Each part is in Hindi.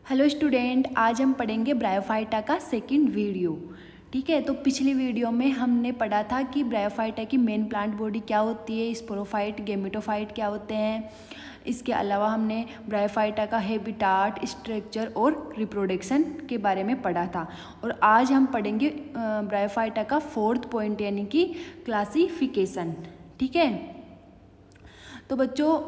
हेलो स्टूडेंट, आज हम पढ़ेंगे ब्रायोफाइटा का सेकंड वीडियो। ठीक है, तो पिछली वीडियो में हमने पढ़ा था कि ब्रायोफाइटा की मेन प्लांट बॉडी क्या होती है, स्पोरोफाइट, गेमेटोफाइट क्या होते हैं। इसके अलावा हमने ब्रायोफाइटा का हैबिटाट, स्ट्रक्चर और रिप्रोडक्शन के बारे में पढ़ा था। और आज हम पढ़ेंगे ब्रायोफाइटा का फोर्थ पॉइंट यानी कि क्लासिफिकेशन। ठीक है, तो बच्चों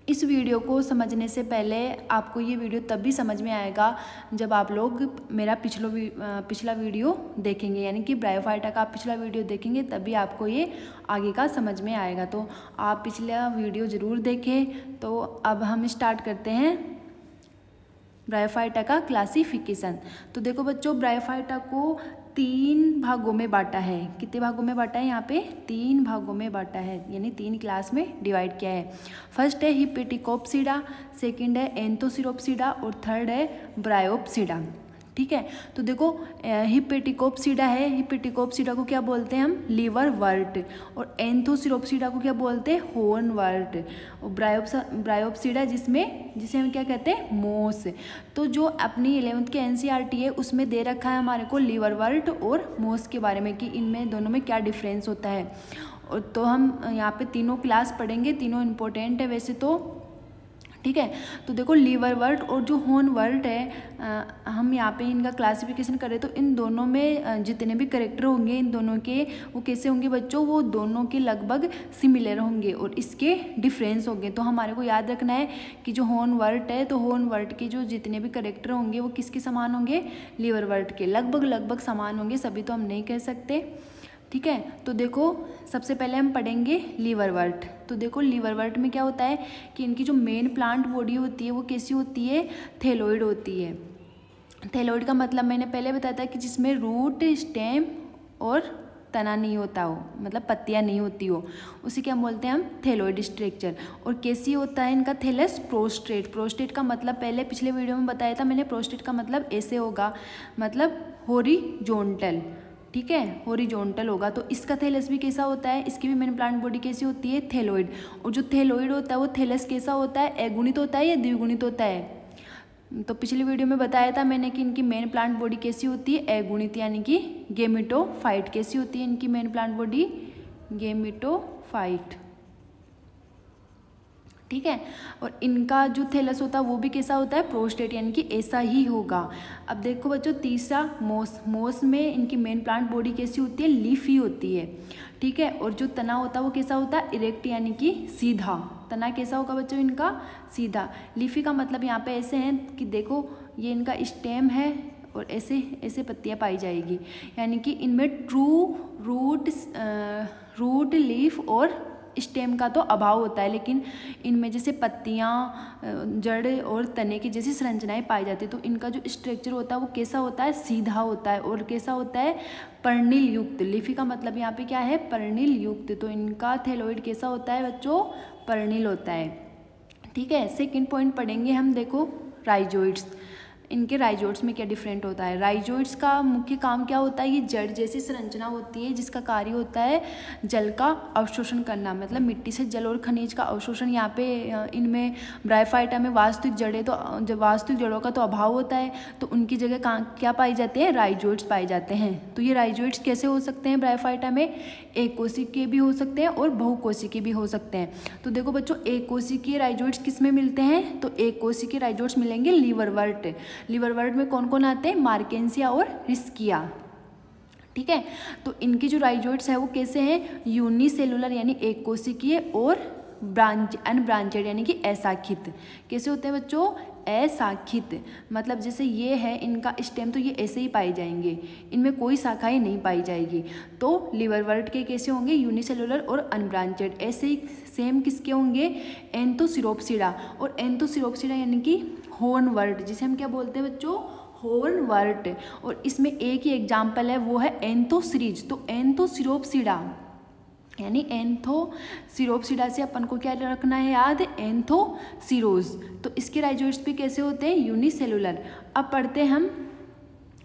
इस वीडियो को समझने से पहले आपको ये वीडियो तब भी समझ में आएगा जब आप लोग मेरा पिछला वीडियो देखेंगे, यानी कि ब्रायोफाइटा का आप पिछला वीडियो देखेंगे तभी आपको ये आगे का समझ में आएगा। तो आप पिछला वीडियो ज़रूर देखें। तो अब हम स्टार्ट करते हैं ब्रायोफाइटा का क्लासिफिकेशन। तो देखो बच्चों, ब्रायोफाइटा को 3 भागों में बांटा है। कितने भागों में बांटा है? यहाँ पे 3 भागों में बांटा है, यानी 3 क्लास में डिवाइड किया है। फर्स्ट है हिपेटिकोप्सिडा, सेकंड है एंथोसिरोप्सिडा और थर्ड है ब्रायोप्सिडा। ठीक है, तो देखो हिपेटिकोप्सिडा है, हिपेटिकोप्सिडा को क्या बोलते हैं हम? लीवर वर्ट। और एंथोसिरोप्सिडा को क्या बोलते हैं? हॉर्न वर्ट। और ब्रायोप्सिडा जिसे हम क्या कहते हैं? मोस। तो जो अपनी 11th के NCERT है उसमें दे रखा है हमारे को लीवर वर्ट और मोस के बारे में कि इनमें दोनों में क्या डिफरेंस होता है। और तो हम यहाँ पे तीनों क्लास पढ़ेंगे, तीनों इम्पोर्टेंट है वैसे तो। ठीक है, तो देखो लीवर वर्ट और जो हॉर्न वर्ट है, हम यहाँ पे इनका क्लासिफिकेशन करें तो इन दोनों में जितने भी कैरेक्टर होंगे इन दोनों के वो कैसे होंगे बच्चों? वो दोनों के लगभग सिमिलर होंगे और इसके डिफरेंस होंगे। तो हमारे को याद रखना है कि जो हॉर्न वर्ट है तो हॉर्न वर्ट के जो जितने भी कैरेक्टर होंगे वो किसके समान होंगे? लीवर वर्ट के लगभग समान होंगे, सभी तो हम नहीं कह सकते। ठीक है, तो देखो सबसे पहले हम पढ़ेंगे लीवर वर्ट। तो देखो लीवर वर्ट में क्या होता है कि इनकी जो मेन प्लांट बॉडी होती है वो कैसी होती है? थैलोइड होती है। थैलोइड का मतलब मैंने पहले बताया था कि जिसमें रूट, स्टेम और तना नहीं होता हो, मतलब पत्तियां नहीं होती हो, उसे क्या बोलते हैं हम? Thalloid structure. और कैसी होता है इनका थैलस? प्रोस्टेट। प्रोस्टेट का मतलब पहले पिछले वीडियो में बताया था मैंने, प्रोस्टेट का मतलब ऐसे होगा, मतलब हॉरिजॉन्टल। ठीक है, हॉरिजॉन्टल होगा। तो इसका थैलस भी कैसा होता है? इसकी भी मेन प्लांट बॉडी कैसी होती है? थैलोइड। और जो थैलोइड होता है वो थैलस कैसा होता है? अगुणित होता है या द्विगुणित होता है? तो पिछली वीडियो में बताया था मैंने कि इनकी मेन प्लांट बॉडी कैसी होती है? अगुणित, यानी कि गेमेटोफाइट। कैसी होती है इनकी मेन प्लांट बॉडी? गेमेटोफाइट। ठीक है, और इनका जो थैलस होता है वो भी कैसा होता है? प्रोस्टेट, यानी कि ऐसा ही होगा। अब देखो बच्चों तीसरा मोस। मोस में इनकी मेन प्लांट बॉडी कैसी होती है? लीफी होती है। ठीक है, और जो तना होता है वो कैसा होता है? इरेक्ट, यानी कि सीधा। तना कैसा होगा बच्चों इनका? सीधा। लीफी का मतलब यहाँ पे ऐसे हैं कि देखो ये इनका स्टेम है और ऐसे ऐसे पत्तियाँ पाई जाएगी, यानी कि इनमें ट्रू रूट, लीफ और स्टेम का तो अभाव होता है, लेकिन इनमें जैसे पत्तियाँ, जड़ और तने की जैसी संरचनाएं पाई जाती है। तो इनका जो स्ट्रक्चर होता है वो कैसा होता है? सीधा होता है। और कैसा होता है? पर्णिल युक्त। लीफी का मतलब यहाँ पे क्या है? पर्णिल युक्त। तो इनका थैलोइड कैसा होता है बच्चों? पर्णिल होता है। ठीक है, सेकेंड पॉइंट पढ़ेंगे हम। देखो राइजोइड्स। इनके राइजोइड्स में क्या डिफरेंट होता है? राइजोइड्स का मुख्य काम क्या होता है? ये जड़ जैसी संरचना होती है जिसका कार्य होता है जल का अवशोषण करना, मतलब मिट्टी से जल और खनिज का अवशोषण। यहाँ पे इनमें ब्रायोफाइटा में वास्तविक जड़ें तो जब वास्तविक जड़ों का तो अभाव होता है तो उनकी जगह क्या पाई जाते हैं? राइजोइड्स पाए जाते हैं। तो ये राइजोइड्स कैसे हो सकते हैं ब्रायोफाइटा में? एक कोशिकीय भी हो सकते हैं और बहुकोशिकीय भी हो सकते हैं। तो देखो बच्चों एक कोशिकीय राइजोइड्स किस में मिलते हैं? तो एक कोशिकीय राइजोइड्स मिलेंगे लीवर वर्ट। लीवर वर्ट में कौन कौन आते हैं? मार्केंसिया और रिस्किया। ठीक है, तो इनकी जो राइजोइड्स है वो कैसे हैं? यूनिसेलुलर, यानी एक कोशिकीय, और अनब्रांचेड, यानी कि अशाखित। कैसे होते हैं बच्चों? अशाखित। मतलब जैसे ये है इनका स्टेम तो ये ऐसे ही पाए जाएंगे, इनमें कोई शाखाएं नहीं पाई जाएगी। तो लीवर वर्ट के कैसे होंगे? यूनिसेलुलर और अनब्रांचेड। ऐसे ही सेम किसके होंगे? एंथोसिरोप्सिडा। और एंथोसिरोप्सिडा यानी कि हॉर्न वर्ट, जिसे हम क्या बोलते हैं बच्चों? हॉर्न वर्ट। और इसमें एक ही एग्जाम्पल है वो है एंथोसिरीज। तो एंथोसिरोप्सिडा यानी एंथोसिरोप्सिडा से अपन को क्या रखना है याद? एंथोसिरोज। तो इसके राइजोइड्स भी कैसे होते हैं? यूनिसेलुलर। अब पढ़ते हैं हम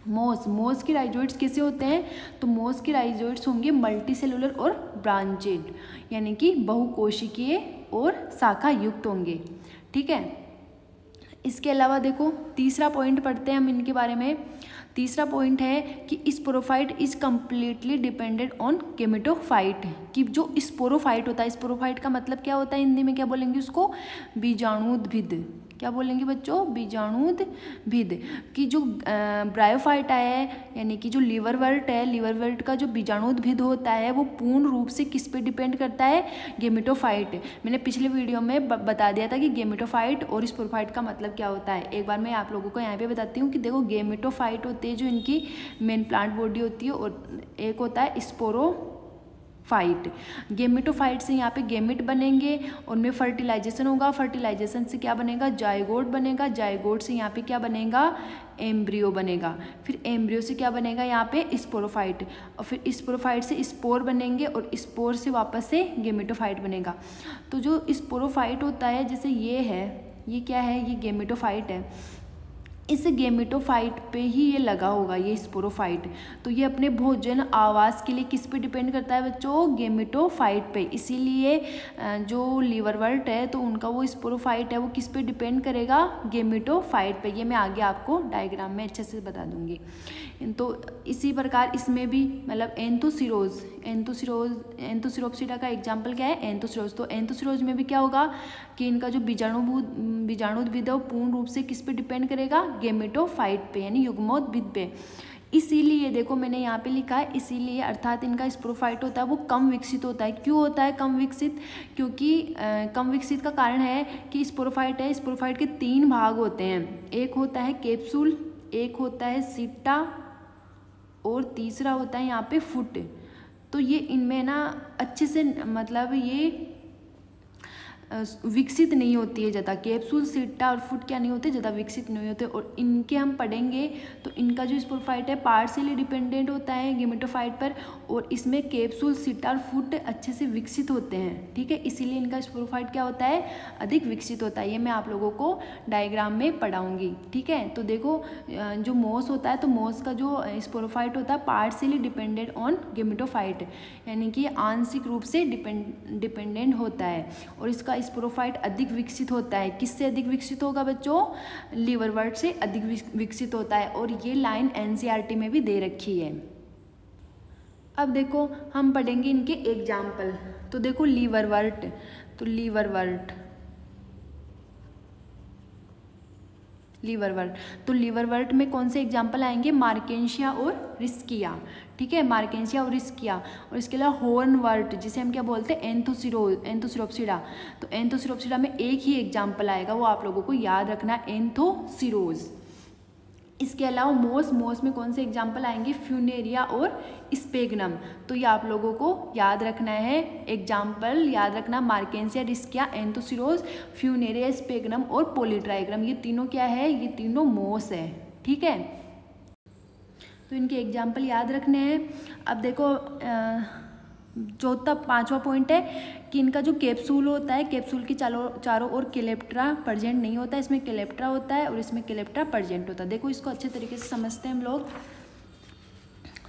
मोस। मोस के राइजोइड्स कैसे होते हैं? तो मोस के राइजोइड्स होंगे मल्टीसेलुलर और ब्रांचेड, यानी कि बहुकोशिकीय और शाखा युक्त होंगे। ठीक है, इसके अलावा देखो तीसरा पॉइंट पढ़ते हैं हम इनके बारे में। तीसरा पॉइंट है कि sporophyte is completely dependent on gametophyte, कि जो स्पोरोफाइट होता है, स्पोरोफाइट का मतलब क्या होता है हिंदी में क्या बोलेंगे उसको, बीजाणुद्भिद। क्या बोलेंगे बच्चों, बीजाणुद्भिद। कि जो ब्रायोफाइट है यानी कि जो लीवरवर्ट है, लीवरवर्ट का जो बीजाणुद्भिद होता है वो पूर्ण रूप से किस पे डिपेंड करता है, गेमेटोफाइट। मैंने पिछले वीडियो में बता दिया था कि गेमेटोफाइट और स्पोरोफाइट का मतलब क्या होता है। एक बार मैं आप लोगों को यहाँ पे बताती हूँ कि देखो गेमेटोफाइट होते हैं जो इनकी मेन प्लांट बॉडी होती है, और एक होता है स्पोरोफाइट। गेमेटोफाइट से यहाँ पे गेमिट बनेंगे, उनमें फर्टिलाइजेशन होगा, फर्टिलाइजेशन से क्या बनेगा, जायगोट बनेगा, जायगोट से यहाँ पे क्या बनेगा, एम्ब्रियो बनेगा, फिर एम्ब्रियो से क्या बनेगा यहाँ पे स्पोरोफाइट, और फिर स्पोरोफाइट से स्पोर बनेंगे, और स्पोर से वापस से गेमेटोफाइट बनेगा। तो जो स्पोरोफाइट होता है जैसे ये है, ये क्या है, ये गेमेटोफाइट है, इस गेमेटोफाइट पे ही ये लगा होगा ये स्पोरोफाइट। तो ये अपने भोजन आवास के लिए किस पे डिपेंड करता है बच्चों, गेमेटोफाइट पे। इसीलिए जो लीवरवर्ट है तो उनका वो स्पोरोफाइट है वो किस पे डिपेंड करेगा, गेमेटोफाइट पे। ये मैं आगे आपको डायग्राम में अच्छे से बता दूंगी। तो इसी प्रकार इसमें भी मतलब एंथोसिरोप्सिडा का एग्जाम्पल क्या है, एंथोसिरोज। तो एंथोसिरोज में भी क्या होगा कि इनका जो बीजाणुद्भिद है वो पूर्ण रूप से किस पे डिपेंड करेगा, गेमेटोफाइट पे यानी युग्मोद्भिद पे। इसीलिए देखो मैंने यहाँ पे लिखा है, इसीलिए अर्थात इनका स्पोरोफाइट होता है वो कम विकसित होता है। क्यों होता है कम विकसित, क्योंकि कम विकसित का कारण है कि स्पोरोफाइट है, स्पोरोफाइट के 3 भाग होते हैं, एक होता है कैप्सूल, एक होता है सिट्टा, और तीसरा होता है यहाँ पे फुट। तो ये इनमें ना अच्छे से मतलब ये विकसित नहीं होती है ज़्यादा, कैप्सूल, सिट्टा और फुट क्या नहीं होते, ज़्यादा विकसित नहीं होते। और इनके हम पढ़ेंगे तो इनका जो स्पोरोफाइट है पार्शियली डिपेंडेंट होता है गेमेटोफाइट पर, और इसमें कैप्सूल, सिट्टा और फुट अच्छे से विकसित होते हैं, ठीक है। इसीलिए इनका स्पोरोफाइट क्या होता है, अधिक विकसित होता है। ये मैं आप लोगों को डायग्राम में पढ़ाऊँगी, ठीक है। तो देखो जो मोस होता है, तो मोस का जो स्पोरोफाइट होता है पार्शियली डिपेंडेंट ऑन गेमेटोफाइट, यानी कि आंशिक रूप से डिपेंडेंट होता है। और इसका स्पोरोफाइट अधिक विकसित होता है, किससे अधिक विकसित होगा बच्चों, लीवरवर्ट से अधिक विकसित होता है। और ये लाइन एनसीईआरटी में भी दे रखी है। अब देखो हम पढ़ेंगे इनके एग्जाम्पल। तो देखो लीवरवर्ट, तो लीवरवर्ट में कौन से एग्जाम्पल आएंगे, मार्केंशिया और रिस्किया, ठीक है, मार्केंशिया और रिस्किया। और इसके अलावा हॉर्नवर्ट जिसे हम क्या बोलते हैं, एंथोसिरोप्सिडा। तो एंथोसिरोप्सिडा में एक ही एग्जाम्पल आएगा, वो आप लोगों को याद रखना, एंथोसिरोज। इसके अलावा मोस में कौन से एग्जाम्पल आएंगे, फ्यूनेरिया और स्पेगनम। तो ये आप लोगों को याद रखना है, एग्जाम्पल याद रखना, मार्केंशिया, रिस्किया, एंथोसिरोज, फ्यूनेरिया, स्पेगनम और पॉलीट्राइग्राम। ये तीनों क्या है, ये तीनों मोस है, ठीक है। तो इनके एग्जाम्पल याद रखने हैं। अब देखो चौथा 5वां पॉइंट है कि इनका जो कैप्सूल होता है, कैप्सूल की चारों ओर केलेप्ट्रा प्रेजेंट नहीं होता है, इसमें केलेप्ट्रा होता है और इसमें केलेप्ट्रा प्रेजेंट होता है। देखो इसको अच्छे तरीके से समझते हैं हम लोग।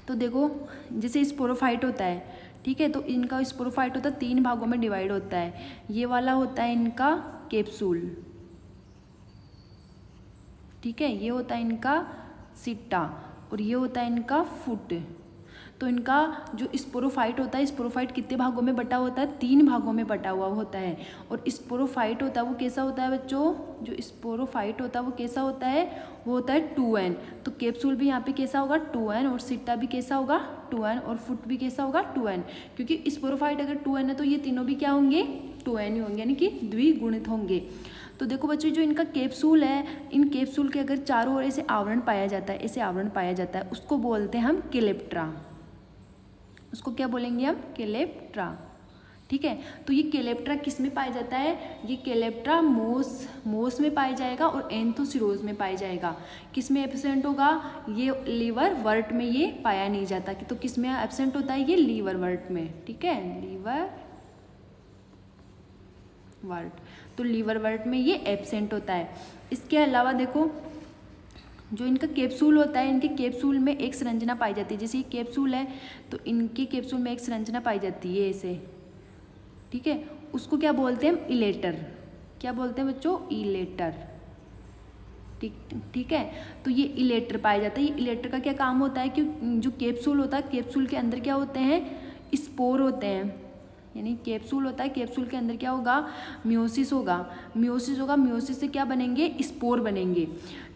तो देखो जैसे स्पोरोफाइट होता है, ठीक है, तो इनका स्पोरोफाइट होता है 3 भागों में डिवाइड होता है। ये वाला होता है इनका कैप्सूल, ठीक है, ये होता है इनका सिट्टा और ये होता है इनका फुट। तो इनका जो स्पोरोफाइट होता है, स्पोरोफाइट कितने भागों में बटा होता है, 3 भागों में बटा हुआ होता है। और स्पोरोफाइट होता है वो कैसा होता है बच्चों, जो स्पोरोफाइट होता है वो कैसा होता है, वो होता है 2n। तो कैप्सूल भी यहाँ पे कैसा होगा 2n, और सिट्टा भी कैसा होगा 2n, और फुट भी कैसा होगा 2n। क्योंकि स्पोरोफाइट अगर 2n है तो ये तीनों भी क्या होंगे, 2n ही होंगे, यानी कि द्विगुणित होंगे। तो देखो बच्चों जो इनका कैप्सूल है, इन कैप्सूल के अगर चारों ओर ऐसे आवरण पाया जाता है, ऐसे आवरण पाया जाता है, उसको बोलते हैं हम केलेप्ट्रा। उसको क्या बोलेंगे हम, केलेप्ट्रा, ठीक है। तो ये केलेप्ट्रा किस में पाया जाता है, ये केलेप्ट्रा मोस में पाया जाएगा और एंथोसिरोज में पाया जाएगा। किस में एब्सेंट होगा, ये लीवरवर्ट में ये पाया नहीं जाता। तो किस में एब्सेंट होता है, ये लीवरवर्ट में, ठीक है, लीवरवर्ट। तो लीवरवर्ट में ये एब्सेंट होता है। इसके अलावा देखो जो इनका कैप्सूल होता है, इनके कैप्सूल में एक संरचना पाई जाती है। जैसे ये कैप्सूल है तो इनके कैप्सूल में एक संरचना पाई जाती है ऐसे, ठीक है, उसको क्या बोलते हैं हम, इलेटर। क्या बोलते हैं बच्चों, इलेटर, ठीक है। तो ये इलेक्टर पाया जाता है। ये इलेक्टर का क्या काम होता है कि जो कैप्सूल होता है, कैप्सूल के अंदर क्या होते हैं, स्पोर होते हैं, यानी कैप्सूल होता है, कैप्सूल के अंदर क्या होगा, मियोसिस होगा, मियोसिस होगा, मियोसिस से क्या बनेंगे, स्पोर बनेंगे।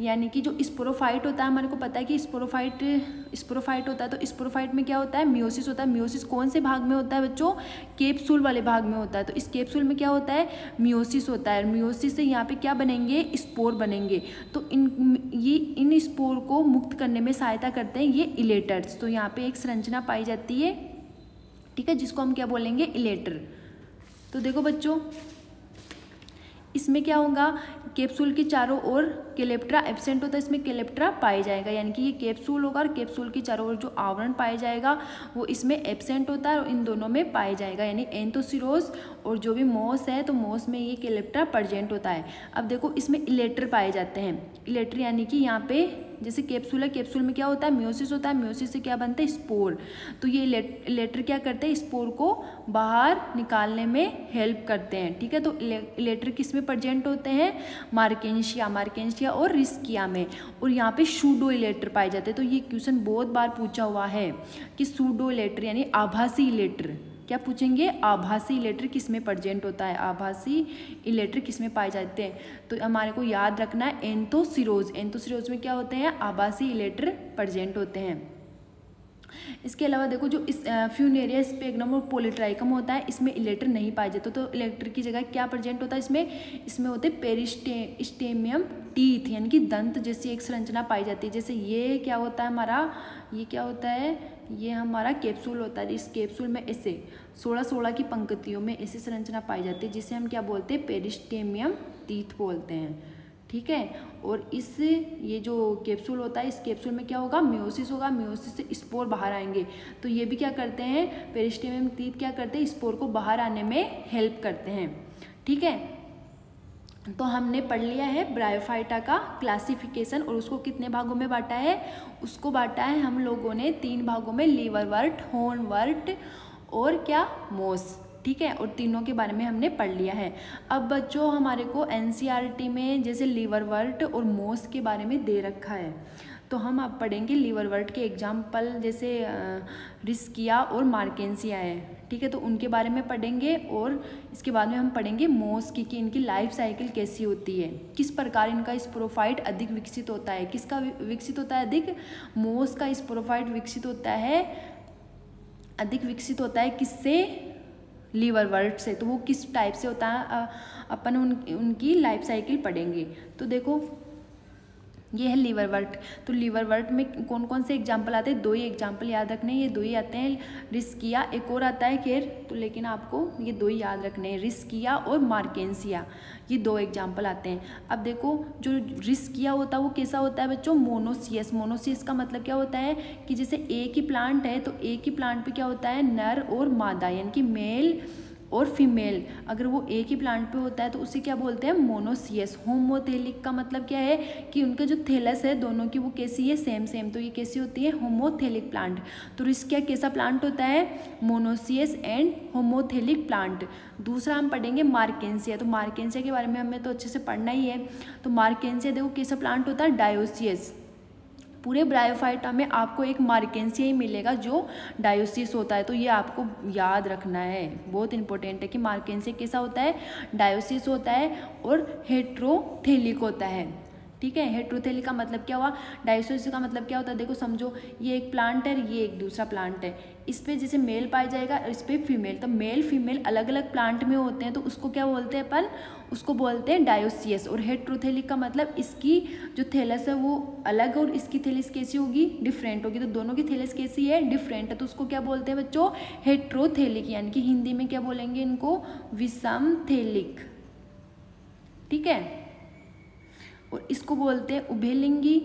यानी कि जो स्पोरोफाइट होता है, हमारे को पता है कि स्पोरोफाइट होता है, तो स्पोरोफाइट में क्या होता है, मियोसिस होता है। मियोसिस कौन से भाग में होता है बच्चों, कैप्सूल वाले भाग में होता है। तो इस कैप्सूल में क्या होता है, मियोसिस होता है। मियोसिस से यहाँ पे क्या बनेंगे, स्पोर बनेंगे। तो इन स्पोर को मुक्त करने में सहायता करते हैं ये इलेटर्स। तो यहाँ पे एक संरचना पाई जाती है, ठीक है, जिसको हम क्या बोलेंगे, इलेटर। तो देखो बच्चों, इसमें क्या होगा, कैप्सूल के चारों ओर कैलेप्ट्रा एब्सेंट होता है, इसमें कैलेप्ट्रा पाया जाएगा। यानी कि ये कैप्सूल होगा और कैप्सूल के चारों ओर जो आवरण पाया जाएगा वो इसमें एब्सेंट होता है और इन दोनों में पाया जाएगा। यानी एंथोसिरोज और जो भी मोस है, तो मोस में ये कैलेप्ट्रा प्रेजेंट होता है। अब देखो, इसमें इलेटर पाए जाते हैं। इलेटर यानी कि यहाँ पे जैसे कैप्सूल है, कैप्सूल में क्या होता है, मियोसिस होता है, मियोसिस से क्या बनता है, स्पोर। तो ये इलेटर क्या करते हैं, स्पोर को बाहर निकालने में हेल्प करते हैं, ठीक है। तो इलेटर किस में प्रेजेंट होते हैं, मार्केंशिया और रिस्किया में। और यहाँ पे सूडो इलेटर पाए जाते हैं। तो ये क्वेश्चन बहुत बार पूछा हुआ है कि सूडो इलेटर यानी आभासी इलेटर, क्या पूछेंगे, आभासी इलेटर किस में प्रेजेंट होता है, आभासी इलेटर किस में पाए जाते हैं। तो हमारे को याद रखना है एंथोसिरोज, एंथोसिरोज में क्या होते हैं, आभासी इलेटर प्रेजेंट होते हैं। इसके अलावा देखो, जो इस फ्यूनेरिया स्पेगनम और पॉलीट्राइकम होता है, इसमें इलेटर नहीं पाए जाते। तो इलेक्टर की जगह क्या प्रेजेंट होता है, इसमें होते पेरिस्टेमियम टीथ, यानी कि दंत जैसी एक संरचना पाई जाती है। जैसे ये क्या होता है हमारा, ये क्या होता है, ये हमारा कैप्सूल होता है। इस कैप्सूल में ऐसे 16 की पंक्तियों में ऐसी संरचना पाई जाती है, जिसे हम क्या बोलते हैं, पेरिस्टेमियम टीथ बोलते हैं, ठीक है। और ये जो कैप्सूल होता है, इस कैप्सूल में क्या होगा, मियोसिस होगा, मियोसिस से स्पोर बाहर आएंगे। तो ये भी क्या करते हैं, पेरिस्टेमियम टीथ क्या करते हैं, स्पोर को बाहर आने में हेल्प करते हैं, ठीक है। तो हमने पढ़ लिया है ब्रायोफाइटा का क्लासिफिकेशन, और उसको कितने भागों में बांटा है, उसको बांटा है हम लोगों ने 3 भागों में, लीवरवर्ट, हॉर्नवर्ट और क्या, मोस, ठीक है। और तीनों के बारे में हमने पढ़ लिया है। अब बच्चों, हमारे को एनसीईआरटी में जैसे लीवरवर्ट और मोस के बारे में दे रखा है, तो हम अब पढ़ेंगे लीवरवर्ट के एग्जाम्पल, जैसे रिस्किया और मार्केंसिया है, ठीक है। तो उनके बारे में पढ़ेंगे, और इसके बाद में हम पढ़ेंगे मोस की, कि इनकी लाइफ साइकिल कैसी होती है, किस प्रकार इनका स्पोरोफाइट अधिक विकसित होता है। किसका विकसित होता है अधिक, मोस का स्पोरोफाइट विकसित होता है, अधिक विकसित होता है किससे, लीवरवर्ट से। तो वो किस टाइप से होता है, अपन उनकी लाइफ साइकिल पढ़ेंगे। तो देखो, ये है लीवरवर्ट। तो लीवरवर्ट में कौन कौन से एग्जाम्पल आते हैं, 2 ही एग्जाम्पल याद रखने, ये 2 ही आते हैं। रिस्किया, एक और आता है खैर, तो लेकिन आपको ये 2 ही याद रखने हैं, रिस्किया और मार्केंसिया, ये 2 एग्जाम्पल आते हैं। अब देखो, जो रिस्किया होता है वो कैसा होता है बच्चों, मोनोसियस। मोनोसियस का मतलब क्या होता है कि जैसे एक ही प्लांट है, तो एक ही प्लांट पे क्या होता है, नर और मादा, यानी कि मेल और फीमेल, अगर वो एक ही प्लांट पे होता है तो उसे क्या बोलते हैं, मोनोसियस। होमोथेलिक का मतलब क्या है कि उनके जो थैलस है दोनों की, वो कैसी है, सेम। तो ये कैसी होती है, होमोथेलिक प्लांट। तो रिस्किया कैसा प्लांट होता है, मोनोसियस एंड होमोथेलिक प्लांट। दूसरा हम पढ़ेंगे मार्केंसिया। तो मार्केंसिया के बारे में हमें तो अच्छे से पढ़ना ही है। तो मार्केंसिया देखो कैसा प्लांट होता है, डायोसियस। पूरे ब्रायोफाइटा में आपको एक मार्केंसिया ही मिलेगा जो डायोसियस होता है। तो ये आपको याद रखना है, बहुत इंपॉर्टेंट है कि मार्केंसिया कैसा होता है, डायोसियस होता है और हेट्रोथेलिक होता है, ठीक है। हेट्रोथेलिक का मतलब क्या हुआ, डायोसियस का मतलब क्या होता है, देखो समझो, ये एक प्लांट है, ये एक दूसरा प्लांट है, इस पे जैसे मेल पाया जाएगा, इस पे फीमेल। तो मेल फीमेल अलग अलग प्लांट में होते हैं, तो उसको क्या बोलते हैं अपन, उसको बोलते हैं डायोसियस। और हेट्रोथेलिक का मतलब इसकी जो थैलस है वो अलग और इसकी थैलस कैसी होगी, डिफरेंट होगी। तो दोनों की थैलस कैसी है, डिफरेंट है, तो उसको क्या बोलते हैं बच्चों, हेट्रोथेलिक। यानी कि हिंदी में क्या बोलेंगे इनको, विषमथेलिक, ठीक है। और इसको बोलते हैं उभयलिंगी,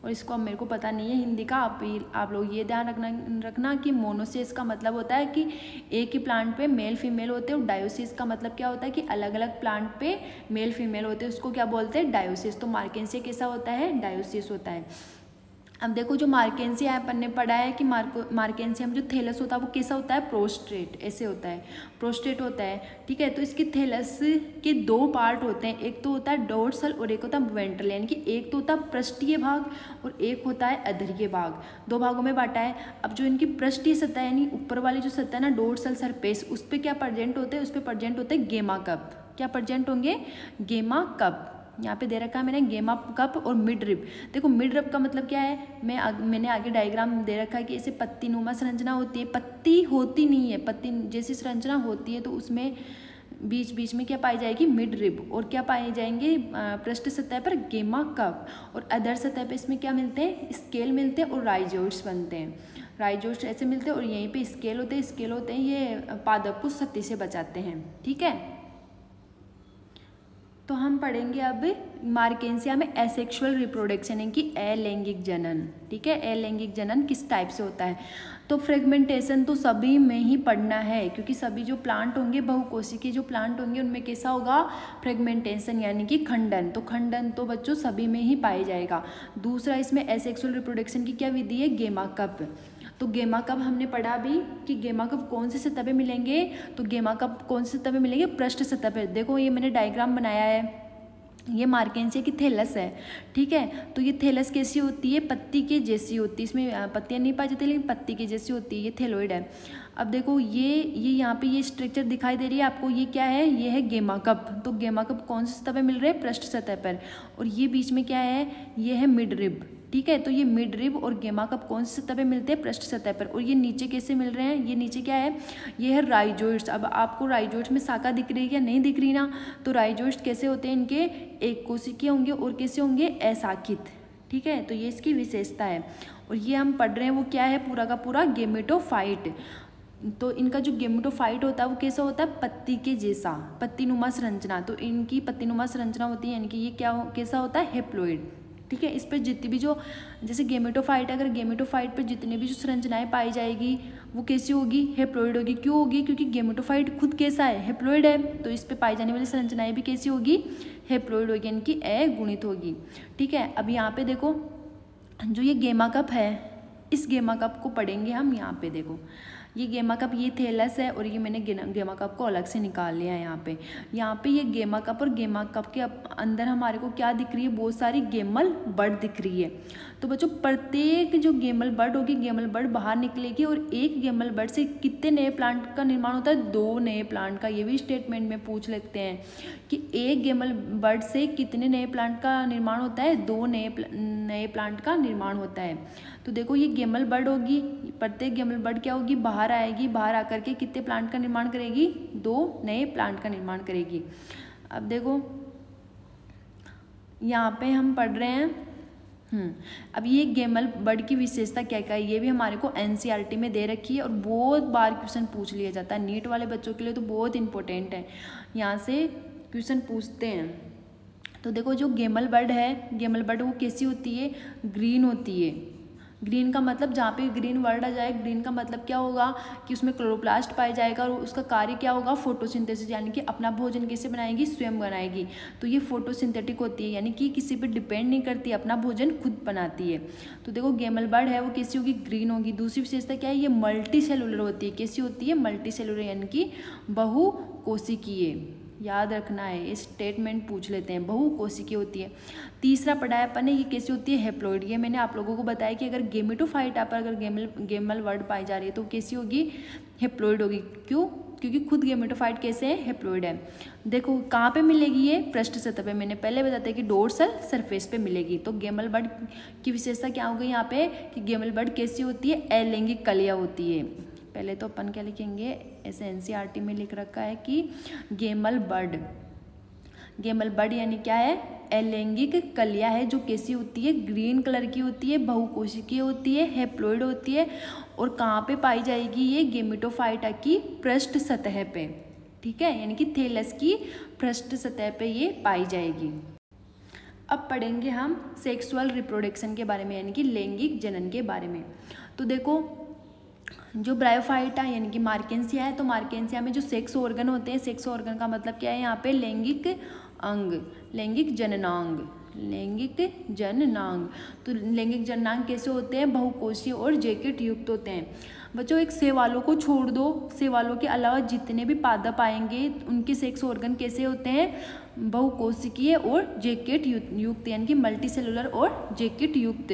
और इसको अब मेरे को पता नहीं है हिंदी का, आप लोग ये ध्यान रखना कि मोनोसियस का मतलब होता है कि एक ही प्लांट पे मेल फीमेल होते हैं, और डायोसियस का मतलब क्या होता है कि अलग अलग प्लांट पे मेल फीमेल होते हैं, उसको क्या बोलते हैं, डायोसियस। तो मार्केंसिया कैसा होता है, डायोसियस होता है। अब देखो जो मार्केंसिया अपन ने पढ़ा है कि मार्केंसिया में जो थैलस होता है वो कैसा होता है, प्रोस्ट्रेट, ऐसे होता है, प्रोस्ट्रेट होता है, ठीक है। तो इसके थैलस के दो पार्ट होते हैं, एक तो होता है डोर्सल और एक होता है वेंट्रल, यानी कि एक तो होता है पृष्ठीय भाग और एक होता है अधरीय भाग, दो भागों में बांटा है। अब जो इनकी पृष्ठीय सतह यानी ऊपर वाली जो सतह है ना, डोर्सल सरफेस, उस पर क्या प्रेजेंट होते हैं, उस पर प्रेजेंट होते हैं गेमा कप। क्या प्रेजेंट होंगे, गेमा कप। यहाँ पे दे रखा है मैंने गेमा कप और मिड रिब। देखो मिड रिब का मतलब क्या है, मैंने आगे डायग्राम दे रखा है कि ऐसे पत्ती नुमा संरचना होती है, पत्ती होती नहीं है, पत्ती जैसी संरचना होती है, तो उसमें बीच बीच में क्या पाई जाएगी, मिड रिब, और क्या पाए जाएंगे पृष्ठ सतह पर गेमा कप, और अदर सतह पर इसमें क्या मिलते हैं, स्केल मिलते हैं और राइजोइड्स बनते हैं, राइजोइड्स ऐसे मिलते हैं, और यहीं पे स्केल होते हैं, स्केल होते हैं, ये पादप को क्षति से बचाते हैं, ठीक है। तो हम पढ़ेंगे अब मार्केंसिया में एसेक्सुअल रिप्रोडक्शन यानी कि अलैंगिक जनन, ठीक है। अलैंगिक जनन किस टाइप से होता है, तो फ्रेगमेंटेशन तो सभी में ही पढ़ना है, क्योंकि सभी जो प्लांट होंगे, बहुकोशिकीय जो प्लांट होंगे, उनमें कैसा होगा, फ्रेगमेंटेशन यानी कि खंडन। तो खंडन तो बच्चों सभी में ही पाया जाएगा। दूसरा इसमें एसेक्सुअल रिप्रोडक्शन की क्या विधि है, गेमा कप। तो गेमा कप हमने पढ़ा भी कि गेमा कप कौन सी सतह पे मिलेंगे, तो गेमा कप कौन सी सतह पे मिलेंगे, पृष्ठ सतह पे। देखो ये मैंने डायग्राम बनाया है, ये मार्केंसिया की थैलस है, ठीक है। तो ये थैलस कैसी होती है, पत्ती के जैसी होती है, इसमें पत्तियां नहीं पाई जाती लेकिन पत्ती के जैसी होती है, ये थैलोइड है। अब देखो ये यहाँ पे ये स्ट्रक्चर दिखाई दे रही है आपको, ये क्या है, ये है गेमा कप। तो गेमा कप कौन सी सतह पे मिल रहे हैं, पृष्ठ सतह पर, और ये बीच में क्या है, ये है मिड रिब, ठीक है। तो ये मिड रिब और गेमा कप कौन सी सतह पे मिलते हैं, पृष्ठ सतह पर, और ये नीचे कैसे मिल रहे हैं, ये नीचे क्या है, ये है राइजोइड्स। अब आपको राइजोइड्स में शाखा दिख रही है या नहीं दिख रही ना, तो राइजोइड्स कैसे होते हैं, इनके एक कोशिकीय होंगे और कैसे होंगे, अशाखित, ठीक है। तो ये इसकी विशेषता है, और ये हम पढ़ रहे हैं वो क्या है, पूरा का पूरा गेमेटोफाइट। तो इनका जो गेमेटोफाइट होता है वो कैसा होता है, पत्ती के जैसा, पत्तीनुमा संरचना। तो इनकी पत्तीनुमा संरचना होती है, यानी कि ये क्या कैसा होता है, हेप्लोइड, ठीक है। इस पर जितनी भी जो जैसे गेमेटोफाइट, अगर गेमेटोफाइट पर जितनी भी जो संरचनाएं पाई जाएगी वो कैसी होगी, हेप्लोइड होगी। क्यों होगी, क्योंकि गेमेटोफाइट खुद कैसा है, हेप्लोइड है, तो इस पर पाई जाने वाली संरचनाएं भी कैसी होगी, हेप्लोइड होगी, यानी कि अगुणित होगी, ठीक है। अब यहाँ पे देखो जो ये गेमा कप है, इस गेमा कप को पढ़ेंगे हम। यहाँ पे देखो ये गेमा कप, ये थैलस है, और ये मैंने गेमा कप को अलग से निकाल लिया है। यहाँ पे ये गेमा कप, और गेमा कप के अंदर हमारे को क्या दिख रही है, बहुत सारी गेमल बड दिख रही है। तो बच्चों प्रत्येक जो गेमल बड होगी, गेमल बड बाहर निकलेगी, और एक गेमल बड से कितने नए प्लांट का निर्माण होता है, 2 नए प्लांट का। ये भी स्टेटमेंट में पूछ लेते हैं कि एक गेमल बड से कितने नए प्लांट का निर्माण होता है, 2 नए प्लांट का निर्माण होता है। तो देखो ये गेमल बड होगी, प्रत्येक गेमल बड क्या होगी, बाहर आएगी, बाहर आकर के कितने प्लांट का निर्माण करेगी, 2 नए प्लांट का निर्माण करेगी। अब देखो यहाँ पे हम पढ़ रहे हैं अब ये गेमल बड की विशेषता क्या क्या है, ये भी हमारे को एनसीईआरटी में दे रखी है, और बहुत बार क्वेश्चन पूछ लिया जाता है, नीट वाले बच्चों के लिए तो बहुत इंपॉर्टेंट है, यहाँ से क्वेश्चन पूछते हैं। तो देखो जो गेमल बड है, गेमल बड वो कैसी होती है, ग्रीन होती है। ग्रीन का मतलब, जहाँ पे ग्रीन वर्ड आ जाए, ग्रीन का मतलब क्या होगा कि उसमें क्लोरोप्लास्ट पाया जाएगा, और उसका कार्य क्या होगा, फोटोसिंथेसिस, यानी कि अपना भोजन कैसे बनाएगी, स्वयं बनाएगी। तो ये फोटोसिंथेटिक होती है, यानी कि किसी पे डिपेंड नहीं करती, अपना भोजन खुद बनाती है। तो देखो गेमल बर्ड है वो कैसी होगी, ग्रीन होगी। दूसरी विशेषता क्या है, ये मल्टी सेलुलर होती है। कैसी होती है, मल्टी सेलुलर, यानी कि बहुकोशिकीय। याद रखना है, ये स्टेटमेंट पूछ लेते हैं, बहुकोशिकीय होती है। तीसरा पढ़ा है अपन ने, ये कैसी होती है, हेप्लोइड। ये मैंने आप लोगों को बताया कि अगर गेमेटोफाइट आप अगर गेमल वर्ड पाई जा रही है तो कैसी होगी, हेप्लोइड होगी। क्यों, क्योंकि खुद गेमेटोफाइट कैसे है, हेप्लोइड है। देखो कहाँ पे मिलेगी ये, पृष्ठ सतह पे। मैंने पहले बताया कि डोर्सल सरफेस पे मिलेगी। तो गेमल बर्ड की विशेषता क्या होगी यहाँ पे कि गेमल बर्ड कैसी होती है, अलैंगिक कलियाँ होती है। पहले तो अपन क्या लिखेंगे, ऐसे एनसीईआरटी में लिख रखा है कि गेमल बर्ड, गेमल बर्ड यानी क्या है, अलैंगिक कलियाँ है, जो कैसी होती है, ग्रीन कलर की होती है, बहुकोशिकीय होती है, हेप्लोइड होती है। और कहाँ पे पाई जाएगी ये, गेमेटोफाइटा की पृष्ठ सतह पे, ठीक है, यानी कि थैलस की पृष्ठ सतह पे ये पाई जाएगी। अब पढ़ेंगे हम सेक्सुअल रिप्रोडक्शन के बारे में, यानी कि लैंगिक जनन के बारे में। तो देखो जो ब्रायोफाइटा यानी कि मार्केंसिया है, तो मार्केंसिया में जो सेक्स ऑर्गन होते हैं, सेक्स ऑर्गन का मतलब क्या है यहाँ पे, लैंगिक अंग, लैंगिक जननांग, लैंगिक जननांग। तो लैंगिक जननांग कैसे होते हैं? बहुकोशीय और जैकेट युक्त होते हैं। बच्चों एक शैवालों को छोड़ दो, शैवालों के अलावा जितने भी पादप आएंगे उनके सेक्स ऑर्गन कैसे होते हैं? बहुकोशिकीय और जैकेट युक्त, यानी कि मल्टी सेलुलर और जैकेट युक्त।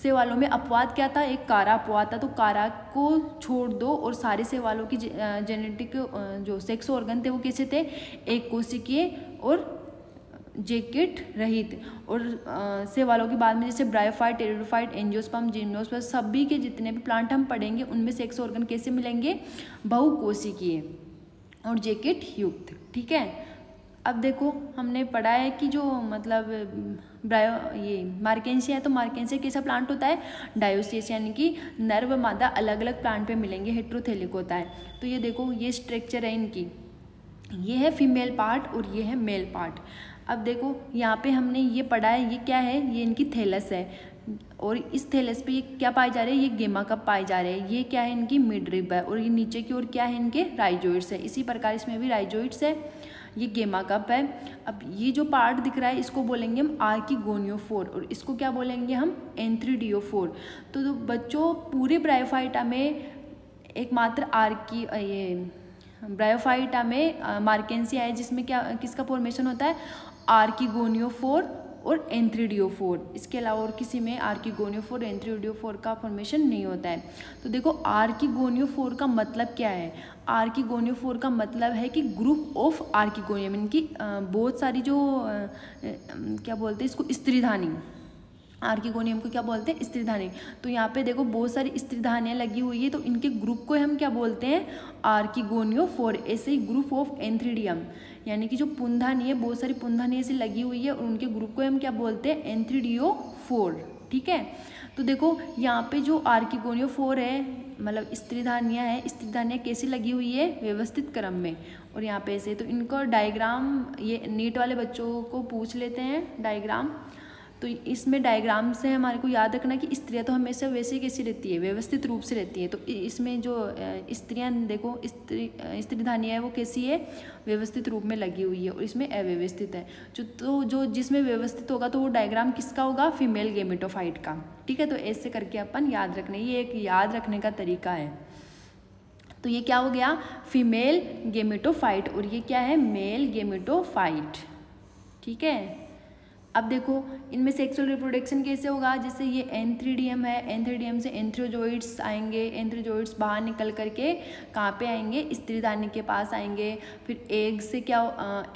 शैवालों में अपवाद क्या था? एक कारा अपवाद था। तो कारा को छोड़ दो और सारे शैवालों की जेनेटिक जो सेक्स ऑर्गन थे वो कैसे थे? एक कोशिकीय और जैकेट रहित। और शैवालों के बाद में जैसे ब्रायोफाइट, टेरिडोफाइट, एंजियोस्पर्म, जिम्नोस्पर्म, सभी के जितने भी प्लांट हम पढ़ेंगे उनमें सेक्स ऑर्गन कैसे मिलेंगे? बहुकोशिकीय और जैकेट युक्त। ठीक है। अब देखो हमने पढ़ा है कि जो मतलब ये मार्केंसिया है, तो मार्केंसिया कैसा प्लांट होता है? डायोसियस, यानी कि नर व मादा अलग अलग प्लांट पे मिलेंगे, हेट्रोथेलिक होता है। तो ये देखो ये स्ट्रक्चर है इनकी, ये है फीमेल पार्ट और ये है मेल पार्ट। अब देखो यहाँ पे हमने ये पढ़ा है, ये क्या है? ये इनकी थैलस है और इस थैलस पे ये क्या पाए जा रहे हैं? ये गेमा कप पाए जा रहे हैं। ये क्या है? इनकी मिडरिब है। और ये नीचे की ओर क्या है? इनके राइजोइड्स है। इसी प्रकार इसमें भी राइजोइड्स है, ये गेमा कप है। अब ये जो पार्ट दिख रहा है इसको बोलेंगे हम आर्किगोनियोफोर और इसको क्या बोलेंगे हम? एंथ्रीडियोफोर। तो बच्चों पूरे ब्रायोफाइटा में एकमात्र ब्रायोफाइटा में मार्केंसिया है जिसमें क्या किसका फॉर्मेशन होता है? आर्किगोनियोफोर और एंथ्रीडियोफोर। इसके अलावा और किसी में आर्किगोनियोफोर, एंथ्रीडियोफोर का फॉर्मेशन नहीं होता है। तो देखो आर्किगोनियोफोर का मतलब क्या है? आर्किगोनियोफोर का मतलब है कि ग्रुप ऑफ आर्किगोनियम, इनकी बहुत सारी जो क्या बोलते हैं इसको? स्त्रीधानी। आर्किगोनियम को क्या बोलते हैं? स्त्रीधानी। तो यहाँ पे देखो बहुत सारी स्त्रीधानियाँ लगी हुई है, तो इनके ग्रुप को हम क्या बोलते हैं? आर्किगोनियोफोर। ऐसे ही ग्रुप ऑफ एंथ्रीडियम, यानी कि जो पुंधानी है, बहुत सारी पुंधानी ऐसी लगी हुई है और उनके ग्रुप को हम क्या बोलते हैं? एंथ्रीडियोफोर। ठीक है। तो देखो यहाँ पे जो आर्किगोनियोफोर है, मतलब स्त्रीधानियाँ हैं, स्त्रीधानियाँ कैसी लगी हुई है? व्यवस्थित क्रम में। और यहाँ पे ऐसे, तो इनको डायग्राम ये नीट वाले बच्चों को पूछ लेते हैं डायग्राम। तो इसमें डायग्राम से हमारे को याद रखना कि स्त्रियाँ तो हमेशा वैसे कैसी रहती है? व्यवस्थित रूप से रहती है। तो इसमें जो स्त्रियाँ देखो स्त्रीधानियाँ है वो कैसी है? व्यवस्थित रूप में लगी हुई है और इसमें अव्यवस्थित है। जो जिसमें व्यवस्थित होगा तो वो डायग्राम किसका होगा? फीमेल गेमेटोफाइट का। ठीक है। तो ऐसे करके अपन याद रखना, ये एक याद रखने का तरीका है। तो ये क्या हो गया? फीमेल गेमेटोफाइट और ये क्या है? Mail gametophyte. ठीक है। अब देखो इनमें सेक्सुअल रिप्रोडक्शन कैसे होगा? जैसे ये एंथ्रीडियम है, एंथ्रीडियम से एंथ्रोजोइड्स आएंगे, एंथ्रोजोइड्स बाहर निकल करके कहाँ पे आएंगे? स्त्रीधानी के पास आएंगे। फिर एग से क्या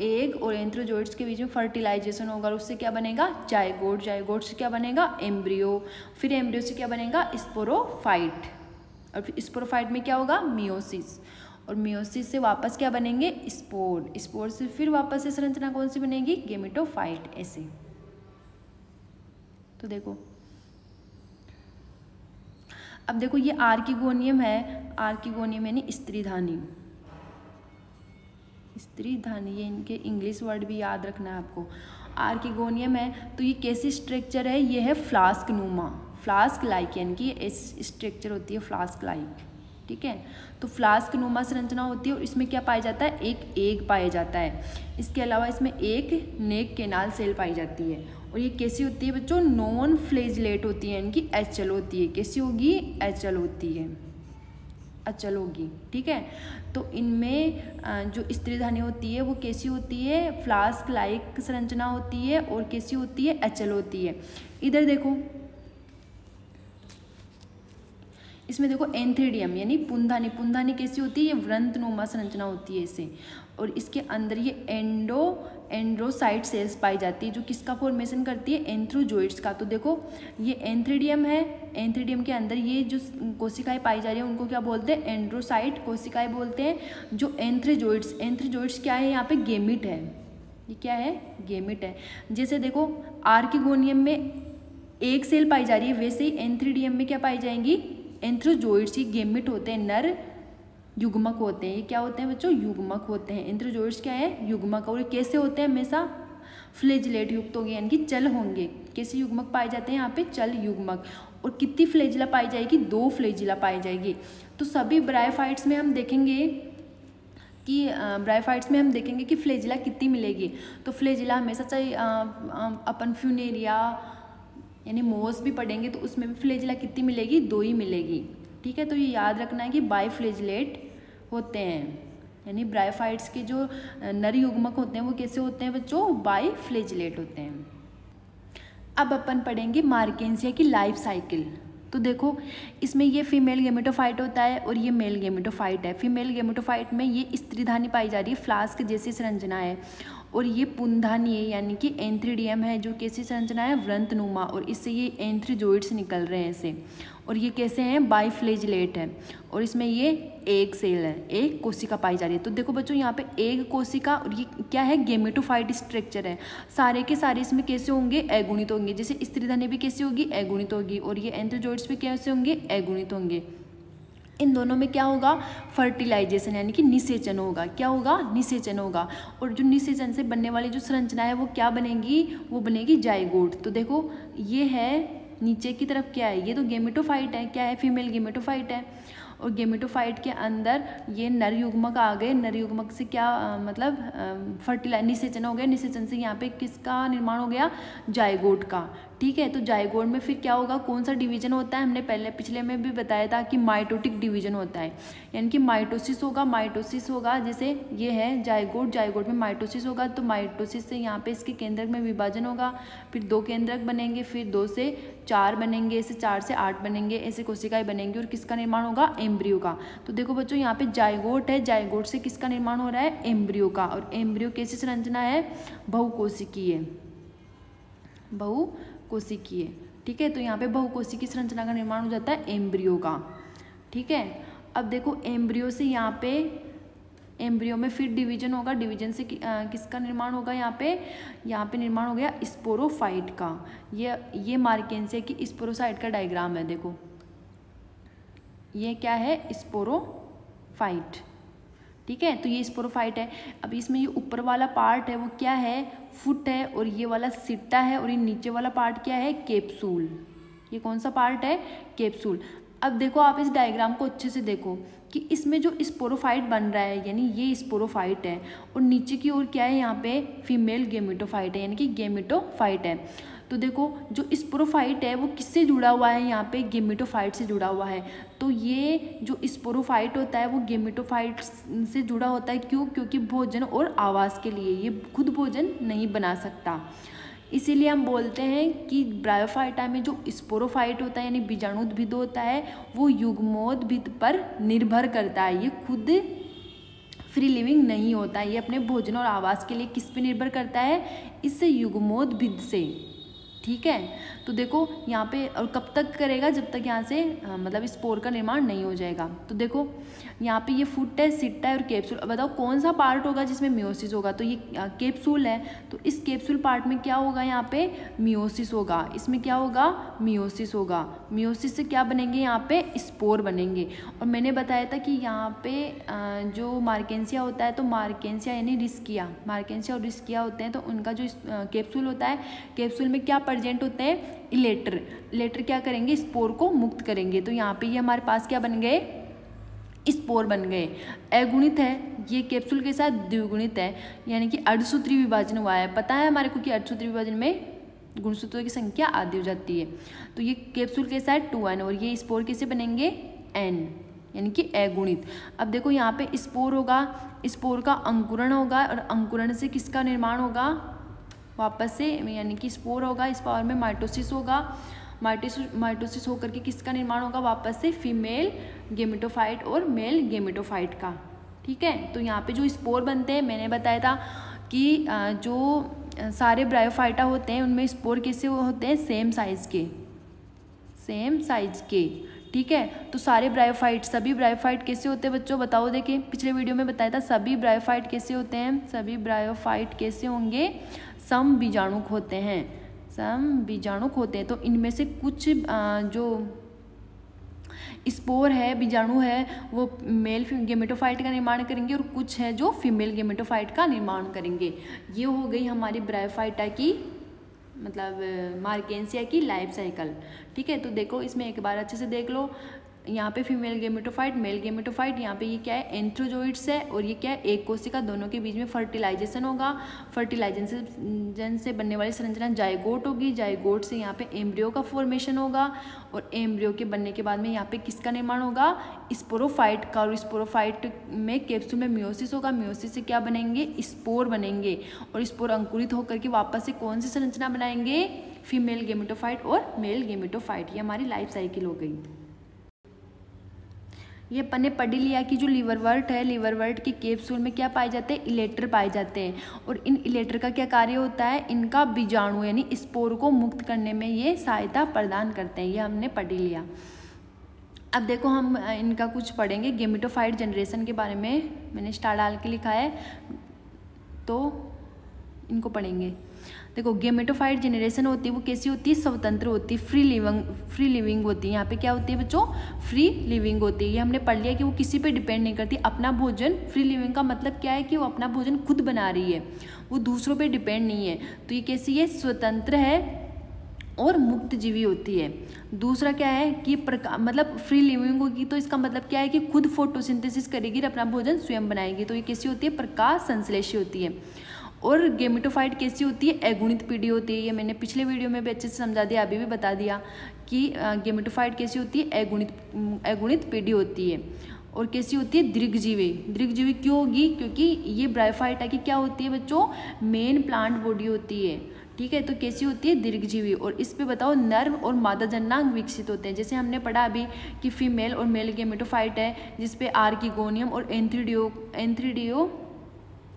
एग और एंथ्रोजोइड्स के बीच में फर्टिलाइजेशन होगा और उससे क्या बनेगा? जायगोट। जायगोट से क्या बनेगा? एम्ब्रियो। फिर एम्ब्रियो से क्या बनेगा? स्पोरोफाइट। और फिर स्पोरोफाइट में क्या होगा? मियोसिस। और मियोसिस से वापस क्या बनेंगे? स्पोर। स्पोर से फिर वापस से संरचना कौन सी बनेगी? गेमेटोफाइट। ऐसे। तो देखो अब देखो ये आर्किगोनियम है, आर्किगोनियम यानी स्त्रीधानी। स्त्रीधानी ये इनके इंग्लिश वर्ड भी याद रखना है आपको। आर्किगोनियम है तो ये कैसी स्ट्रक्चर है? ये है फ्लास्क नुमा, फ्लास्क लाइक, यानी कि ऐसी स्ट्रक्चर होती है फ्लास्क लाइक। ठीक है। तो फ्लास्क नुमा संरचना होती है और इसमें क्या पाया जाता है? एक एग पाया जाता है। इसके अलावा इसमें एक नेक केनाल सेल पाई जाती है। और ये कैसी होती है बच्चों? नॉन फ्लेजलेट होती है, इनकी एचल होती है। कैसी होगी? एचल होती है, अचल होगी। ठीक है। तो इनमें जो स्त्रीधानी होती है वो कैसी होती है? फ्लास्क लाइक संरचना होती है और कैसी होती है? एचल होती है। इधर देखो इसमें देखो एंथ्रीडियम यानी पुंधानी। पुंधानी कैसी होती है? ये व्रंतनुमा संरचना होती है इसे। और इसके अंदर ये एंड्रोसाइट सेल्स पाई जाती है जो किसका फॉर्मेशन करती है? एंथ्रोजोइड्स का। तो देखो ये एंथ्रीडियम है, एंथ्रीडियम के अंदर ये जो कोशिकाएं पाई जा रही है उनको क्या बोलते हैं? एंड्रोसाइट कोशिकाएं बोलते हैं। जो एंथ्रोजोइड्स, एंथ्रोजोइड्स क्या है? यहाँ पे गेमिट है। ये क्या है? गेमिट है। जैसे देखो आर्किगोनियम में एक सेल पाई जा रही है, वैसे ही एंथ्रीडियम में क्या पाई जाएंगी? एंथ्रोजोइड्स। ये गेमिट होते हैं, नर युग्मक होते हैं। ये क्या होते हैं बच्चों? युग्मक होते हैं। एंथ्रोजोइड्स क्या है? युग्मक। और कैसे होते हैं? हमेशा फ्लेजिलेट युक्त होंगे, यानी कि चल होंगे। कैसे युग्मक पाए जाते हैं? यहाँ पे चल युग्मक। और कितनी फ्लेजिला पाई जाएगी? 2 फ्लेजिला पाई जाएगी। तो सभी ब्रायोफाइट्स में हम देखेंगे कि ब्रायोफाइट्स में हम देखेंगे कि फ्लैजिला कितनी मिलेगी। तो फ्लैजिला हमेशा चाहिए, अपन फ्यूनेरिया यानी मोस भी पढ़ेंगे तो उसमें भी फ्लैजिला कितनी मिलेगी, 2 ही मिलेगी। ठीक है, तो ये याद रखना है कि बाइफ्लैजिलेट होते हैं, यानी ब्रायोफाइट्स के जो नर युग्मक होते हैं वो कैसे होते हैं बच्चों, बाइफ्लैजिलेट होते हैं। अब अपन पढ़ेंगे मार्केंसिया की लाइफ साइकिल। तो देखो इसमें ये फीमेल गेमेटोफाइट होता है और ये मेल गेमेटोफाइट है। फीमेल गेमेटोफाइट में ये स्त्रीधानी पाई जा रही है, फ्लास्क जैसी संरचना है, और ये पुंधानी है यानी कि एंथ्रीडियम है जो कैसी संरचना है, व्रंतनुमा, और इससे ये एंथ्रीजोइड्स निकल रहे हैं ऐसे, और ये कैसे हैं, बाइफ्लैजिलेट है, और इसमें ये एक सेल है, एक कोशिका पाई जा रही है। तो देखो बच्चों यहाँ पे एक कोशिका, और ये क्या है, गेमेटोफाइट स्ट्रक्चर है। सारे के सारे इसमें कैसे होंगे, अगुणित होंगे। जैसे स्त्रीधानी भी कैसे होगी, अगुणित होगी, और ये एंथ्रीजोइड्स भी कैसे होंगे, अगुणित होंगे। इन दोनों में क्या होगा, फर्टिलाइजेशन यानी कि निषेचन होगा। क्या होगा, निषेचन होगा। और जो निषेचन से बनने वाली जो संरचना है वो क्या बनेगी, वो बनेगी जाइगोट। तो देखो ये है नीचे की तरफ क्या है, ये तो गेमेटोफाइट है, क्या है, फीमेल गेमेटोफाइट है, और गेमेटोफाइट के अंदर ये नर युग्मक आ गए। नर युग्मक से क्या मतलब निषेचन हो गया, निषेचन से यहाँ पे किसका निर्माण हो गया, जाइगोट का। ठीक है, तो जाइगोट में फिर क्या होगा, कौन सा डिवीजन होता है, हमने पहले पिछले में भी बताया था कि माइटोटिक डिवीजन होता है, यानी कि माइटोसिस होगा। माइटोसिस होगा, जैसे ये है जाइगोट, जाइगोट में माइटोसिस होगा, तो माइटोसिस से यहाँ पे इसके केंद्रक में विभाजन होगा, फिर 2 केंद्रक बनेंगे, फिर 2 से 4 बनेंगे, ऐसे 4 से 8 बनेंगे, ऐसे कोशिकाएं बनेंगी, और किसका निर्माण होगा, एम्ब्रियो का। तो देखो बच्चों यहाँ पे जाइगोट है, जाइगोट से किसका निर्माण हो रहा है, एम्ब्रियो का, और एम्ब्रियो कैसी संरचना है, बहुकोशिकीय, बहुकोशिकीय। ठीक है, तो यहाँ पे बहुकोशिकीय संरचना का निर्माण हो जाता है एम्ब्रियो का। ठीक है, अब देखो एम्ब्रियो से यहाँ पे, एम्ब्रियो में फिर डिवीजन होगा, डिवीजन से किसका निर्माण होगा, यहाँ पे निर्माण हो गया स्पोरोफाइट का। ये मार्केंसिया की स्पोरोसाइट का डायग्राम है। देखो ये क्या है, स्पोरोफाइट। ठीक है, तो ये स्पोरोफाइट है। अब इसमें ये ऊपर वाला पार्ट है वो क्या है, फुट है, और ये वाला सिट्टा है, और ये नीचे वाला पार्ट क्या है, कैप्सूल। ये कौन सा पार्ट है, कैप्सूल। अब देखो आप इस डायग्राम को अच्छे से देखो कि इसमें जो स्पोरोफाइट बन रहा है, यानी ये स्पोरोफाइट है, और नीचे की ओर क्या है, यहाँ पे फीमेल गेमेटोफाइट है, यानी कि गेमेटोफाइट है। तो देखो जो स्पोरोफाइट है वो किससे जुड़ा हुआ है, यहाँ पे गेमेटोफाइट से जुड़ा हुआ है। तो ये जो स्पोरोफाइट होता है वो गेमेटोफाइट से जुड़ा होता है। क्यों, क्योंकि भोजन और आवास के लिए ये खुद भोजन नहीं बना सकता, इसीलिए हम बोलते हैं कि ब्रायोफाइटा में जो स्पोरोफाइट होता है यानी बीजाणुद्भिद होता है वो युग्मोद्भिद पर निर्भर करता है। ये खुद फ्री लिविंग नहीं होता, ये अपने भोजन और आवास के लिए किस पे निर्भर करता है, इससे युग्मोद्भिद से। ठीक है, तो देखो यहाँ पे, और कब तक करेगा, जब तक यहाँ से मतलब स्पोर का निर्माण नहीं हो जाएगा। तो देखो यहाँ पे ये फुट है, सिट्टा है और कैप्सूल। अब बताओ कौन सा पार्ट होगा जिसमें मियोसिस होगा, तो ये कैप्सूल है, तो इस कैप्सूल पार्ट में क्या होगा, यहाँ पे मियोसिस होगा। इसमें क्या होगा, मियोसिस होगा। मियोसिस से क्या बनेंगे, यहाँ पे स्पोर बनेंगे। और मैंने बताया था कि यहाँ पे जो मार्केंसिया होता है, तो मार्केंसिया यानी रिस्किया, मार्केंसिया और रिस्किया होते हैं, तो उनका जो कैप्सूल होता है, कैप्सूल में क्या प्रेजेंट होते हैं, इलेटर। इलेटर क्या करेंगे, स्पोर को मुक्त करेंगे। तो यहाँ पे ये हमारे पास क्या बन गए, स्पोर बन गए। अगुणित है, ये कैप्सूल के साथ द्विगुणित है, यानी कि अर्धसूत्री विभाजन हुआ है। पता है हमारे को कि अर्धसूत्री विभाजन में गुणसूत्रों की संख्या आधी हो जाती है। तो ये कैप्सूल के साथ 2n, और ये स्पोर कैसे बनेंगे, n, यानी कि अगुणित। अब देखो यहाँ पे स्पोर होगा, स्पोर का अंकुरण होगा, और अंकुरण से किसका निर्माण होगा, वापस से, यानी कि स्पोर होगा, इस पावर में माइटोसिस होगा, माइटोसिस होकर के किसका निर्माण होगा, वापस से फीमेल गेमेटोफाइट और मेल गेमेटोफाइट का। ठीक है, तो यहाँ पे जो स्पोर बनते हैं, मैंने बताया था कि जो सारे ब्रायोफाइटा होते हैं उनमें स्पोर कैसे होते हैं, सेम साइज के, सेम साइज के। ठीक है, तो सारे ब्रायोफाइट, सभी ब्रायोफाइट कैसे होते हैं बच्चों, बताओ। देखिए पिछले वीडियो में बताया था सभी ब्रायोफाइट कैसे होते हैं, सभी ब्रायोफाइट कैसे होंगे, समबीजाणुक होते हैं, समबीजाणुक होते हैं। तो इनमें से कुछ जो स्पोर है, बीजाणु है, वो मेल गेमेटोफाइट का निर्माण करेंगे, और कुछ है जो फीमेल गेमेटोफाइट का निर्माण करेंगे। ये हो गई हमारी ब्रायोफाइटा की, मतलब मार्केंसिया की लाइफ साइकिल। ठीक है, तो देखो इसमें एक बार अच्छे से देख लो यहाँ पे फीमेल गेमेटोफाइट, मेल गेमेटोफाइट, यहाँ पे ये क्या है एंथ्रोजोइड्स है, और ये क्या है एक कोशिका, दोनों के बीच में फर्टिलाइजेशन होगा। फर्टिलाइजेशन से बनने वाली संरचना जाइगोट होगी, जाइगोट से यहाँ पे एम्ब्रियो का फॉर्मेशन होगा, और एम्ब्रियो के बनने के बाद में यहाँ पे किसका निर्माण होगा, स्पोरोफाइट का, और स्पोरोफाइट में कैप्सूल में मियोसिस होगा, मियोसिस से क्या बनेंगे, स्पोर बनेंगे, और स्पोर अंकुरित होकर के वापस से कौन सी संरचना बनाएंगे, फीमेल गेमेटोफाइट और मेल गेमेटोफाइट। ये हमारी लाइफ साइकिल हो गई। ये अपन ने पढ़ लिया कि जो लिवरवर्ट है, लिवरवर्ट के कैप्सूल में क्या पाए जाते हैं, इलेक्टर पाए जाते हैं, और इन इलेक्टर का क्या कार्य होता है, इनका बीजाणु यानी स्पोर को मुक्त करने में ये सहायता प्रदान करते हैं। ये हमने पढ़ लिया। अब देखो हम इनका कुछ पढ़ेंगे गेमेटोफाइट जनरेशन के बारे में, मैंने स्टार डाल के लिखा है तो इनको पढ़ेंगे। देखो गेमेटोफाइट जनरेशन होती है वो कैसी होती है, स्वतंत्र होती है, फ्री लिविंग होती है। यहाँ पे क्या होती है बच्चों, फ्री लिविंग होती है। ये हमने पढ़ लिया कि वो किसी पे डिपेंड नहीं करती, अपना भोजन, फ्री लिविंग का मतलब क्या है कि वो अपना भोजन खुद बना रही है, वो दूसरों पे डिपेंड नहीं है। तो ये कैसी है, स्वतंत्र है और मुक्त जीवी होती है। दूसरा क्या है कि मतलब फ्री लिविंग होगी तो इसका मतलब क्या है कि खुद फोटोसिंथेसिस करेगी और अपना भोजन स्वयं बनाएगी। तो ये कैसी होती है, प्रकाश संश्लेषी होती है। और गेमेटोफाइट कैसी होती है, अगुणित पीढ़ी होती है। ये मैंने पिछले वीडियो में भी अच्छे से समझा दिया, अभी भी बता दिया कि गेमेटोफाइट कैसी होती है, अगुणित पीढ़ी होती है। और कैसी होती है, दीर्घजीवी। दीर्घजीवी क्यों होगी, क्योंकि ये ब्रायोफाइटा की क्या होती है बच्चों, मेन प्लांट बॉडी होती है। ठीक है, तो कैसी होती है, दीर्घजीवी। और इस पे बताओ नर और मादा जननांग विकसित होते हैं। जैसे हमने पढ़ा अभी कि फीमेल और मेल गेमेटोफाइट है, जिसपे आर्किगोनियम और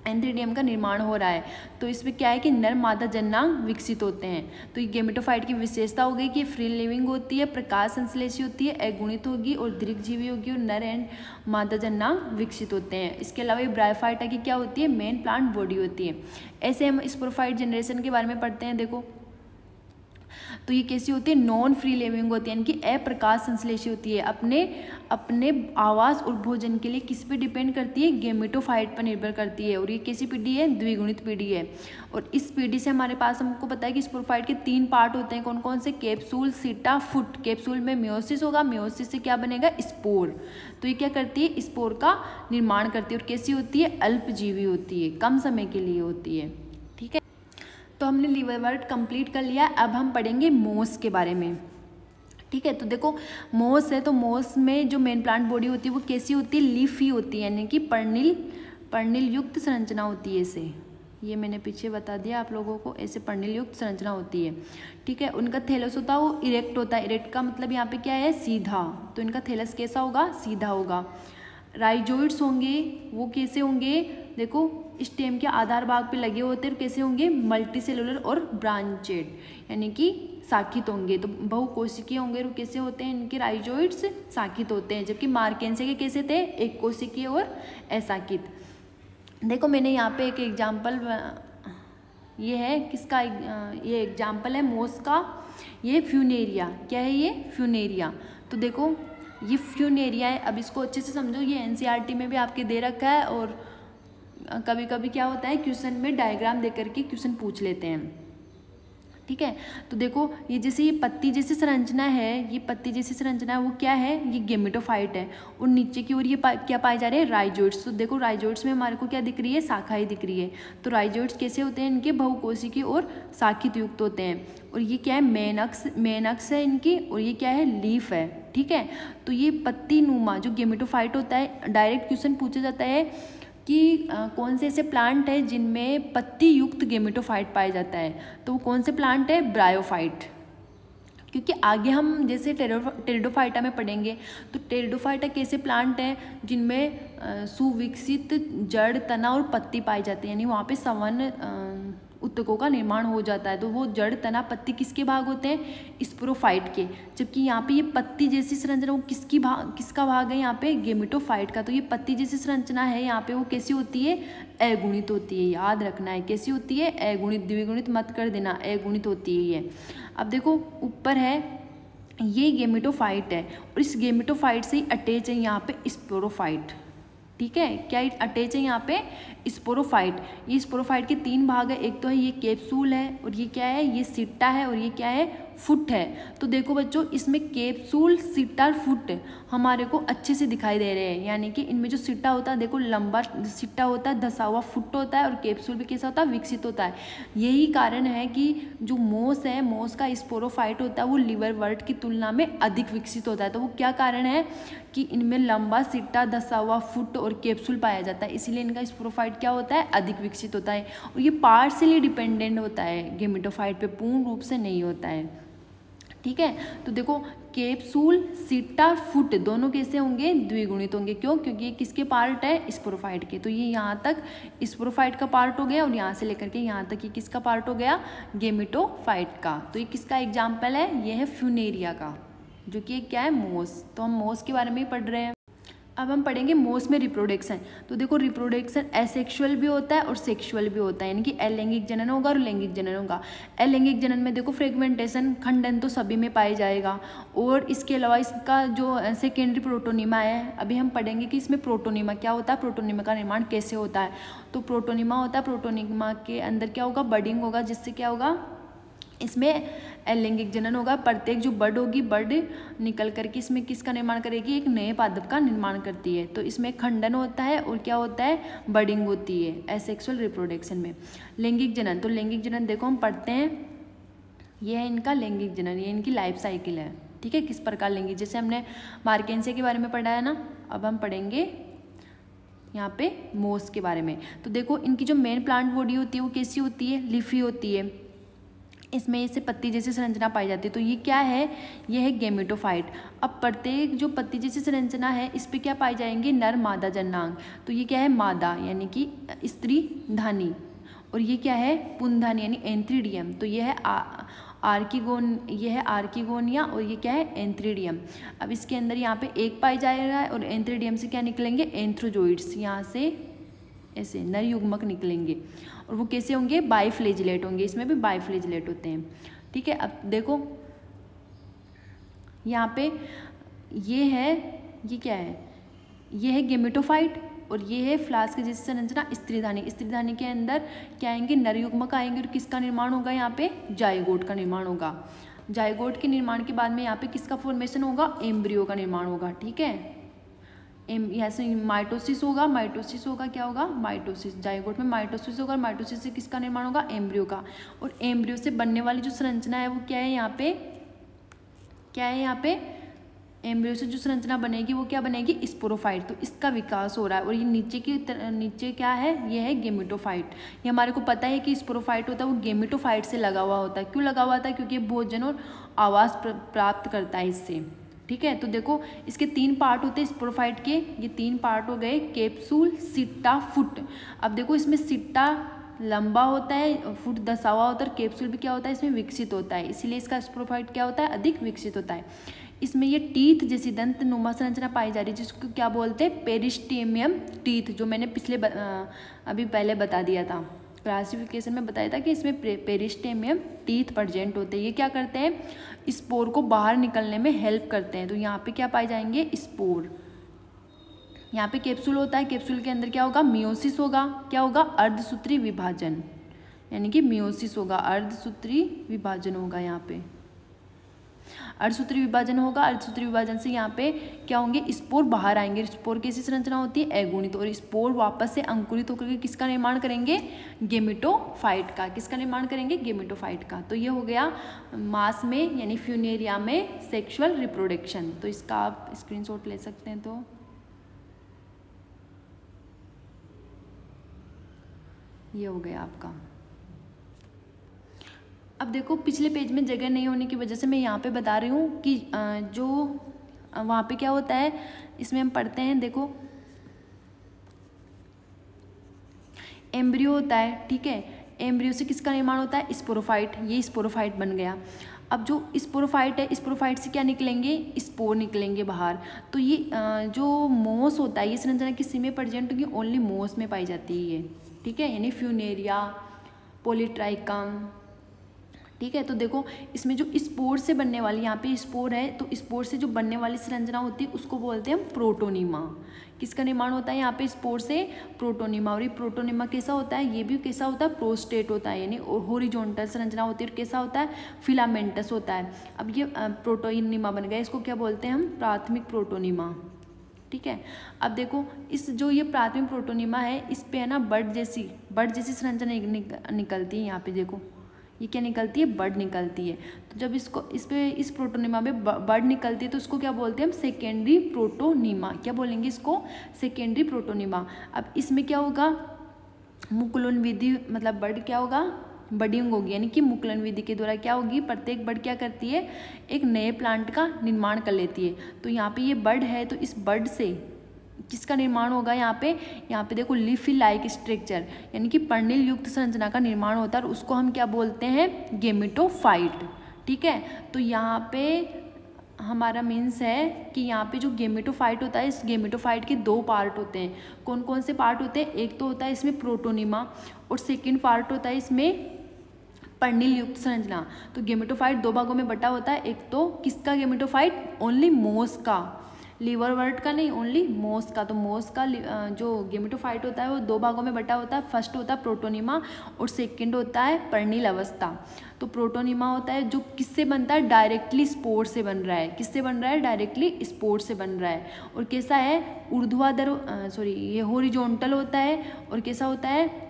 एंथ्रीडियम का निर्माण हो रहा है। तो इसमें क्या है कि नर मादा जननांग विकसित होते हैं। तो ये गेमेटोफाइट की विशेषता हो गई कि फ्री लिविंग होती है, प्रकाश संश्लेषी होती है, अगुणित होगी और दीर्घजीवी होगी, और नर एंड मादा जननांग विकसित होते हैं। इसके अलावा ये ब्रायोफाइटा की क्या होती है, मेन प्लांट बॉडी होती है। ऐसे हम स्पोरोफाइट जनरेशन के बारे में पढ़ते हैं। देखो तो ये कैसी होती है, नॉन फ्री लिविंग होती है, इनकी अप्रकाश संश्लेषी होती है। अपने आवास और भोजन के लिए किस पे डिपेंड करती है, गेमेटोफाइट पर निर्भर करती है। और ये कैसी पीढ़ी है, द्विगुणित पीढ़ी है। और इस पीढ़ी से हमारे पास हमको पता है कि स्पोरोफाइट के 3 पार्ट होते हैं। कौन कौन से, कैप्सूल, सीटा, फुट। कैप्सूल में मियोसिस होगा, मियोसिस से क्या बनेगा, स्पोर। तो ये क्या करती है, स्पोर का निर्माण करती है। और कैसी होती है, अल्पजीवी होती है, कम समय के लिए होती है। ठीक है, तो हमने लिवरवर्ट कंप्लीट कर लिया। अब हम पढ़ेंगे मोस के बारे में। ठीक है, तो देखो मोस है, तो मोस में जो मेन प्लांट बॉडी होती है वो कैसी होती है, लीफी होती है, यानी कि पर्णिल युक्त संरचना होती है। ऐसे ये मैंने पीछे बता दिया आप लोगों को, ऐसे पर्णिल युक्त संरचना होती है। ठीक है, उनका थैलस होता है वो इरेक्ट होता है। इरेक्ट का मतलब यहाँ पे क्या है, सीधा। तो इनका थैलस कैसा होगा, सीधा होगा। राइजोइड्स होंगे, वो कैसे होंगे, देखो स्टेम के आधार भाग पे लगे होते हैं। कैसे होंगे, मल्टी सेलुलर और ब्रांचेड, यानी कि शाखित होंगे। तो बहुकोशिकीय होंगे, और कैसे होते हैं इनके राइजोइड्स, शाखित होते हैं। जबकि मार्केंसे के कैसे थे, एक कोशिकीय और अशाखित। देखो मैंने यहाँ पे एक एग्जाम्पल, ये है किसका, ये एग्जाम्पल है मोस का। ये फ्यूनेरिया, क्या है ये, फ्यूनेरिया। तो देखो ये फ्यूनेरिया है। अब इसको अच्छे से समझो, ये एनसीईआरटी में भी आपके दे रखा है, और कभी कभी क्या होता है क्वेश्चन में डायग्राम दे करके क्वेश्चन पूछ लेते हैं। ठीक है, तो देखो ये जैसे ये पत्ती जैसी संरचना है, ये पत्ती जैसी संरचना है वो क्या है, ये गेमेटोफाइट है। और नीचे की ओर ये क्या पाए जा रहे हैं, राइजोइड्स। तो देखो राइजोइड्स में हमारे को क्या दिख रही है, शाखाएं दिख रही है। तो राइजोइड्स कैसे होते हैं, इनके बहुकोशिकीय और शाखित युक्त होते हैं। और ये क्या है, मेन अक्ष है इनकी, और ये क्या है, लीफ है। ठीक है, तो ये पत्ती नुमा जो गेमेटोफाइट होता है, डायरेक्ट क्वेश्चन पूछा जाता है कि कौन से ऐसे प्लांट है जिनमें पत्ती युक्त गेमेटोफाइट पाया जाता है। तो वो कौन से प्लांट है, ब्रायोफाइट। क्योंकि आगे हम जैसे टेरिडोफाइटा में पढ़ेंगे, तो टेरिडोफाइटा कैसे प्लांट हैं जिनमें सुविकसित जड़, तना और पत्ती पाई जाती है, यानी वहाँ पे सवन उत्तकों का निर्माण हो जाता है। तो वो जड़, तना, पत्ती किसके भाग होते हैं, स्पोरोफाइट के। जबकि यहाँ पे ये पत्ती जैसी संरचना वो किसका भाग है, यहाँ पे गेमेटोफाइट का। तो ये पत्ती जैसी संरचना है यहाँ पे, वो कैसी होती है, अगुणित होती है। याद रखना है कैसी होती है, अगुणित, द्विगुणित मत कर देना, अगुणित होती है ये। अब देखो ऊपर है, ये गेमेटोफाइट है, और इस गेमेटोफाइट से ही अटैच है यहाँ पे स्पोरोफाइट। ठीक है, क्या अटैच है यहाँ पे, स्पोरोफाइट। ये स्पोरोफाइट के 3 भाग है, एक तो है ये कैप्सूल है, और ये क्या है, ये सिट्टा है, और ये क्या है, फुट है। तो देखो बच्चों, इसमें कैप्सूल, सिट्टा और फुट हमारे को अच्छे से दिखाई दे रहे हैं, यानी कि इनमें जो सिट्टा होता है, देखो लंबा सिट्टा होता है, धसा हुआ फुट होता है, और कैप्सूल भी कैसा होता है, विकसित होता है। यही कारण है कि जो मोस है, मोस का स्पोरोफाइट होता है वो लिवरवर्ट की तुलना में अधिक विकसित होता है। तो वो क्या कारण है कि इनमें लंबा सिट्टा, धसा हुआ फुट और कैप्सूल पाया जाता है, इसीलिए इनका स्पोरोफाइट क्या होता है, अधिक विकसित होता है। और ये पार्शियली डिपेंडेंट होता है गेमेटोफाइट पे, पूर्ण रूप से नहीं होता है। ठीक है, तो देखो कैप्सूल, सिट्टा, फुट दोनों कैसे होंगे, द्विगुणित होंगे। क्यों, क्योंकि ये किसके पार्ट है, स्पोरोफाइट के। तो ये यहाँ तक स्पोरोफाइट का पार्ट हो गया, और यहाँ से लेकर के यहाँ तक ये किसका पार्ट हो गया, गेमेटोफाइट का। तो ये किसका एग्जाम्पल है, ये है फ्यूनेरिया का, जो कि क्या है, मोस। तो हम मोस के बारे में ही पढ़ रहे हैं। अब हम पढ़ेंगे मोस में रिप्रोडक्शन। तो देखो रिप्रोडक्शन एसेक्सुअल भी होता है और सेक्सुअल भी होता है, यानी कि अलैंगिक जनन होगा और लैंगिक जनन होगा। अलैंगिक जनन में देखो फ्रेगमेंटेशन, खंडन तो सभी में पाया जाएगा, और इसके अलावा इसका जो सेकेंडरी प्रोटोनिमा है, अभी हम पढ़ेंगे कि इसमें प्रोटोनिमा क्या होता है, प्रोटोनिमा का निर्माण कैसे होता है। तो प्रोटोनिमा होता है, प्रोटोनिमा के अंदर क्या होगा, बडिंग होगा, जिससे क्या होगा, इसमें अलैंगिक जनन होगा। प्रत्येक जो बड होगी, बड निकल करके इसमें किसका निर्माण करेगी, एक नए पादप का निर्माण करती है। तो इसमें खंडन होता है और क्या होता है, बडिंग होती है एसेक्सुअल रिप्रोडक्शन में। लैंगिक जनन, तो लैंगिक जनन देखो हम पढ़ते हैं, ये है इनका लैंगिक जनन, ये इनकी लाइफ साइकिल है। ठीक है, किस प्रकार लैंगिक, जैसे हमने मार्केंसिया के बारे में पढ़ा है ना, अब हम पढ़ेंगे यहाँ पे मोस के बारे में। तो देखो इनकी जो मेन प्लांट बॉडी होती है वो कैसी होती है, लीफी होती है, इसमें इससे पत्ती जैसी संरचना पाई जाती है। तो ये क्या है, ये है गेमेटोफाइट। अब प्रत्येक जो पत्ती जैसी संरचना है, इस पे क्या पाई जाएंगे, नर मादा जननांग। तो ये क्या है, मादा यानी कि स्त्री धानी, और ये क्या है, पुंधानी यानी एंथ्रीडियम। तो ये है आर्किगोन, ये है आर्किगोनिया, और ये क्या है, एंथ्रीडियम। अब इसके अंदर यहाँ पे एक पाई जाएगा, और एंथ्रीडियम से क्या निकलेंगे, एंथ्रोजोइड्स, यहाँ से ऐसे नर युग्मक निकलेंगे, और वो कैसे होंगे, बाइफ्लेजिलेट होंगे, इसमें भी बाइफ्लेजिलेट होते हैं। ठीक है, अब देखो यहाँ पे ये है, ये क्या है, ये है गेमेटोफाइट, और ये है फ्लास्क जैसी संरचना स्त्रीधानी। स्त्रीधानी के अंदर क्या आएंगे, नर युग्मक आएंगे, और किसका निर्माण होगा, यहाँ पे जाइगोट का निर्माण होगा। जाइगोट के निर्माण के बाद में यहाँ पे किसका फॉर्मेशन होगा, एम्ब्रियो का निर्माण होगा। ठीक है, यहाँ से माइटोसिस होगा, माइटोसिस होगा, क्या होगा, माइटोसिस, जाइगोट में माइटोसिस होगा, माइटोसिस से किसका निर्माण होगा, एम्ब्रियो का। और एम्ब्रियो से बनने वाली जो संरचना है वो क्या है, यहाँ पे क्या है, यहाँ पे एम्ब्रियो से जो संरचना बनेगी वो क्या बनेगी, स्पोरोफाइट। तो इसका विकास हो रहा है, और ये नीचे क्या है, ये है गेमेटोफाइट। ये हमारे को पता है कि स्पोरोफाइट होता है वो गेमेटोफाइट से लगा हुआ होता है। क्यों लगा हुआ था, क्योंकि भोजन और आवास प्राप्त करता है इससे। ठीक है, तो देखो इसके 3 पार्ट होते हैं स्पोरोफाइट के, ये 3 पार्ट हो गए, कैप्सूल, सिट्टा, फुट। अब देखो इसमें सिट्टा लंबा होता है, फुट धसा हुआ होता है, और कैप्सूल भी क्या होता है, इसमें विकसित होता है, इसीलिए इसका स्पोरोफाइट क्या होता है, अधिक विकसित होता है। इसमें ये टीथ जैसी दंत नुमा संरचना पाई जा रही है, जिसको क्या बोलते हैं, पेरिस्टेमियम टीथ, जो मैंने अभी पहले बता दिया था, क्लासिफिकेशन में बताया था कि इसमें पेरिस्टेमियम टीथ प्रेजेंट होते हैं। ये क्या करते हैं, स्पोर को बाहर निकलने में हेल्प करते हैं। तो यहाँ पे क्या पाए जाएंगे, स्पोर। यहाँ पे कैप्सूल होता है, कैप्सूल के अंदर क्या होगा, मियोसिस होगा, क्या होगा, अर्धसूत्री विभाजन, यानी कि मियोसिस होगा, अर्धसूत्री विभाजन होगा। यहाँ पे अर्धसूत्री विभाजन होगा, अर्धसूत्री विभाजन से यहाँ पे क्या होंगे, स्पोर बाहर आएंगे। स्पोर कैसी संरचना होती है, अगुणित, और स्पोर वापस से अंकुरित होकर के किसका निर्माण करेंगे, गेमेटोफाइट का। किसका निर्माण करेंगे, गेमेटोफाइट का। तो ये हो गया मास में यानी फ्यूनेरिया में सेक्सुअल रिप्रोडक्शन। तो इसका आप स्क्रीनशॉट ले सकते हैं। तो ये हो गया आपका। अब देखो पिछले पेज में जगह नहीं होने की वजह से मैं यहाँ पे बता रही हूँ कि जो वहाँ पे क्या होता है, इसमें हम पढ़ते हैं, देखो एम्ब्रियो होता है। ठीक है, एम्ब्रियो से किसका निर्माण होता है, स्पोरोफाइट। ये स्पोरोफाइट बन गया। अब जो स्पोरोफाइट है, स्पोरोफाइट से क्या निकलेंगे, स्पोर निकलेंगे बाहर। तो ये जो मोस होता है, ये संरचना किसी में प्रेजेंट होगी, ओनली मोस में पाई जाती है ये। ठीक है, यानी फ्यूनेरिया, पॉलीट्राइकम, ठीक है। तो देखो इसमें जो स्पोर से बनने वाली, यहाँ पे स्पोर है तो स्पोर से जो बनने वाली संरचना होती है उसको बोलते हैं हम प्रोटोनीमा। किसका निर्माण होता है यहाँ पे स्पोर से? प्रोटोनीमा। और ये प्रोटोनीमा कैसा होता है? ये भी कैसा होता है? प्रोस्टेट होता है, यानी हॉरिजॉन्टल संरचना होती है। और कैसा होता है? फिलामेंटस होता है। अब ये प्रोटोनीमा बन गया, इसको क्या बोलते हैं हम? प्राथमिक प्रोटोनीमा। ठीक है। अब देखो इस जो ये प्राथमिक प्रोटोनीमा है इस पे है ना बड जैसी संरचना निकलती है। यहाँ पे देखो ये क्या निकलती है? बड निकलती है। तो जब इस प्रोटोनीमा में बड निकलती है तो उसको क्या बोलते हैं हम? Secondary protonema. क्या बोलेंगे इसको? Secondary protonema. अब इसमें क्या होगा? मुकुलन विधि, मतलब बड क्या होगा? बडिंग होगी, यानी कि मुकुलन विधि के द्वारा क्या होगी? प्रत्येक बड क्या करती है? एक नए प्लांट का निर्माण कर लेती है। तो यहाँ पे ये बड है तो इस बड से किसका निर्माण होगा? यहाँ पे देखो लीफी लाइक स्ट्रक्चर, यानी कि पर्णिल युक्त संरचना का निर्माण होता है और उसको हम क्या बोलते हैं? गेमेटोफाइट। ठीक है। तो यहाँ पे हमारा मीन्स है कि यहाँ पे जो गेमेटोफाइट होता है, इस गेमेटोफाइट के दो पार्ट होते हैं। कौन कौन से पार्ट होते हैं? एक तो होता है इसमें प्रोटोनीमा और सेकेंड पार्ट होता है इसमें पर्णिल युक्त संरचना। तो गेमेटोफाइट दो भागों में बटा होता है। एक तो किसका गेमेटोफाइट? ओनली मोस का, लीवर वर्ड का नहीं, ओनली मोस का। तो मोस का जो गेमेटोफाइट होता है वो दो भागों में बटा होता है। फर्स्ट होता है प्रोटोनीमा और सेकंड होता है पर्णिल अवस्था। तो प्रोटोनीमा होता है जो किससे बनता है? डायरेक्टली स्पोर से बन रहा है। किससे बन रहा है? डायरेक्टली स्पोर से बन रहा है। और कैसा है? ये हॉरिजॉन्टल होता है। और कैसा होता है?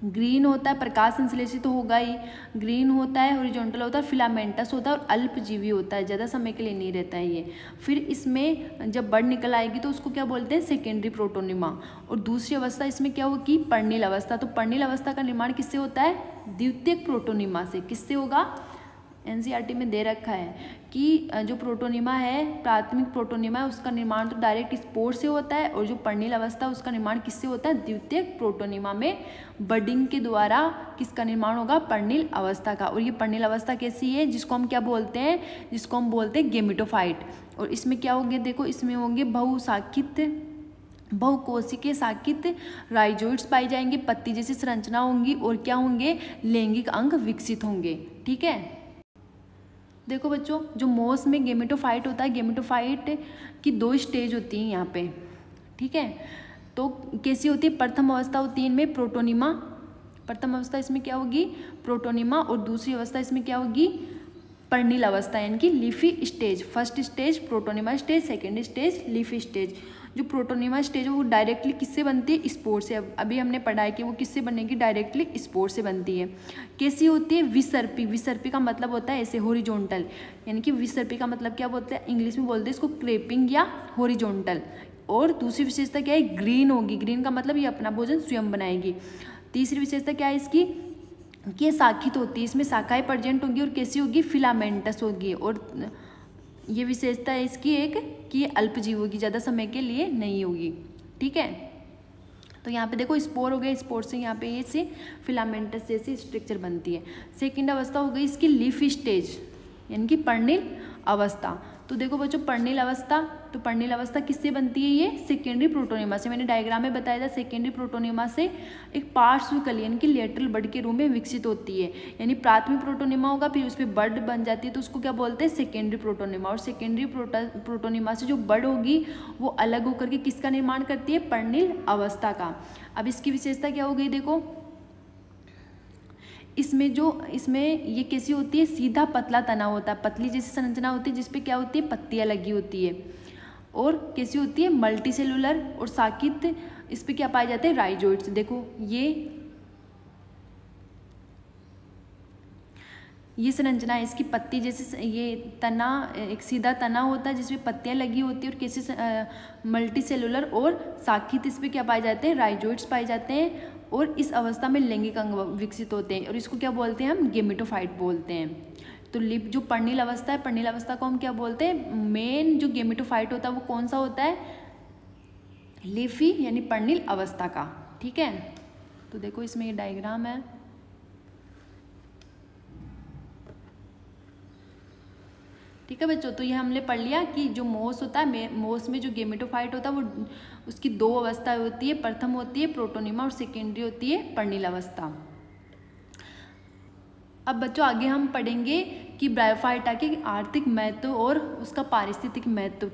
ग्रीन होता है, प्रकाश संश्लेषित तो होगा ही, ग्रीन होता है, हॉरिजॉन्टल होता है, फिलामेंटस होता है और अल्पजीवी होता है, ज़्यादा समय के लिए नहीं रहता है ये। फिर इसमें जब बड निकल आएगी तो उसको क्या बोलते हैं? Secondary protonema. और दूसरी अवस्था इसमें क्या होगी? पर्णिल अवस्था। तो पर्णिल अवस्था का निर्माण किससे होता है? द्वितीयक प्रोटोनीमा से। किससे होगा? एनसीईआरटी में दे रखा है कि जो प्रोटोनीमा है, प्राथमिक प्रोटोनीमा है, उसका निर्माण तो डायरेक्ट स्पोर से होता है। और जो पर्णिल अवस्था है उसका निर्माण किससे होता है? द्वितीयक प्रोटोनीमा में बडिंग के द्वारा किसका निर्माण होगा? पर्णिल अवस्था का। और ये पर्णिल अवस्था कैसी है? जिसको हम क्या बोलते हैं? जिसको हम बोलते हैं गेमेटोफाइट। और इसमें क्या होंगे? देखो इसमें होंगे बहुकोशिकीय शाखित राइजोइड्स पाई जाएंगे, पत्ती जैसी संरचना होंगी और क्या होंगे? लैंगिक अंग विकसित होंगे। ठीक है। देखो बच्चों, जो मोस में गेमेटोफाइट होता है, गेमेटोफाइट की दो स्टेज होती हैं यहाँ पे। ठीक है। तो कैसी होती है? प्रथम अवस्था होती है इनमें प्रोटोनीमा। प्रथम अवस्था इसमें क्या होगी? प्रोटोनीमा। और दूसरी अवस्था इसमें क्या होगी? पर्णिल अवस्था, यानी कि leafy stage. First stage protonema stage, second stage leafy stage. जो प्रोटोनीमा स्टेज है वो डायरेक्टली किससे बनती है? स्पोर से। अभी हमने पढ़ा है कि वो किससे बनेगी? डायरेक्टली स्पोर से बनती है। कैसी होती है? विसर्पी। विसर्पी का मतलब होता है ऐसे हॉरिजॉन्टल, यानी कि विसर्पी का मतलब क्या बोलते हैं? इंग्लिश में बोलते हैं इसको क्रेपिंग या हॉरिजॉन्टल। और दूसरी विशेषता क्या है? ग्रीन होगी। ग्रीन का मतलब ये अपना भोजन स्वयं बनाएगी। तीसरी विशेषता क्या है इसकी? कि ये शाखित होती है, इसमें शाखाएं प्रेजेंट होंगी। और कैसी होगी? फिलामेंटस होगी। और ये विशेषता है इसकी एक कि ये अल्पजीवी होगी, ज़्यादा समय के लिए नहीं होगी। ठीक है। तो यहाँ पे देखो स्पोर हो गए, स्पोर से यहाँ पे ये से फिलामेंटस जैसी स्ट्रक्चर बनती है। सेकेंड अवस्था हो गई इसकी लीफ स्टेज, यानी कि पर्णिल अवस्था। तो देखो बच्चों पर्णिल अवस्था, तो पर्णिल अवस्था किससे बनती है? ये सेकेंडरी प्रोटोनीमा से। मैंने डायग्राम में बताया था सेकेंडरी प्रोटोनीमा से एक पार्श्विकली यानी कि लेटरल बड के रूप में विकसित होती है। यानी प्राथमिक प्रोटोनीमा होगा, फिर उस पर बड बन जाती है तो उसको क्या बोलते हैं? Secondary protonema. और सेकेंडरी प्रोटोनीमा से जो बड होगी वो अलग होकर के किसका निर्माण करती है? पर्णिल अवस्था का। अब इसकी विशेषता क्या हो गई? देखो इसमें ये कैसी होती है? सीधा पतला तना होता है, पतली जैसी संरचना होती है जिसपे क्या होती है? पत्तियां लगी होती है। और कैसी होती है? मल्टी सेलुलर और शाखित। इस पे क्या पाए जाते हैं? राइजोइड्स। देखो ये संरचना है इसकी पत्ती जैसे, ये तना एक सीधा तना होता है जिसमें पत्तियां लगी होती है। और कैसे? मल्टी सेलुलर और शाखित। इस पे क्या पाए जाते हैं? राइजोइड्स पाए जाते हैं। और इस अवस्था में लैंगिक अंग विकसित होते हैं और इसको क्या बोलते हैं? हम गेमेटोफाइट बोलते हैं। तो जो पर्णिल अवस्था है, पर्णिल अवस्था को हम क्या बोलते हैं? मेन जो गेमेटोफाइट होता है वो कौन सा होता है? लीफी यानी पर्णिल अवस्था का। ठीक है। तो देखो इसमें ये डायग्राम है। ठीक है बच्चों, तो ये हमने पढ़ लिया कि जो मोस होता है, मोस में जो गेमेटोफाइट होता है वो उसकी दो अवस्था होती है। प्रथम होती है प्रोटोनीमा और सेकेंडरी होती है पर्णिल अवस्था। अब बच्चों आगे हम पढ़ेंगे कि ब्रायोफाइटा के आर्थिक महत्व और उसका पारिस्थितिक महत्व,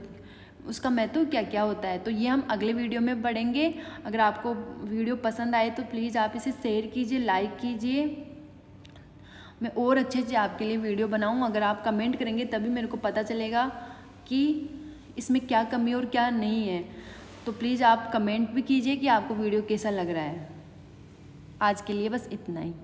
उसका महत्व क्या क्या होता है। तो ये हम अगले वीडियो में पढ़ेंगे। अगर आपको वीडियो पसंद आए तो प्लीज़ आप इसे शेयर कीजिए, लाइक कीजिए। मैं और अच्छे से आपके लिए वीडियो बनाऊं। अगर आप कमेंट करेंगे तभी मेरे को पता चलेगा कि इसमें क्या कमी और क्या नहीं है। तो प्लीज़ आप कमेंट भी कीजिए कि आपको वीडियो कैसा लग रहा है। आज के लिए बस इतना ही।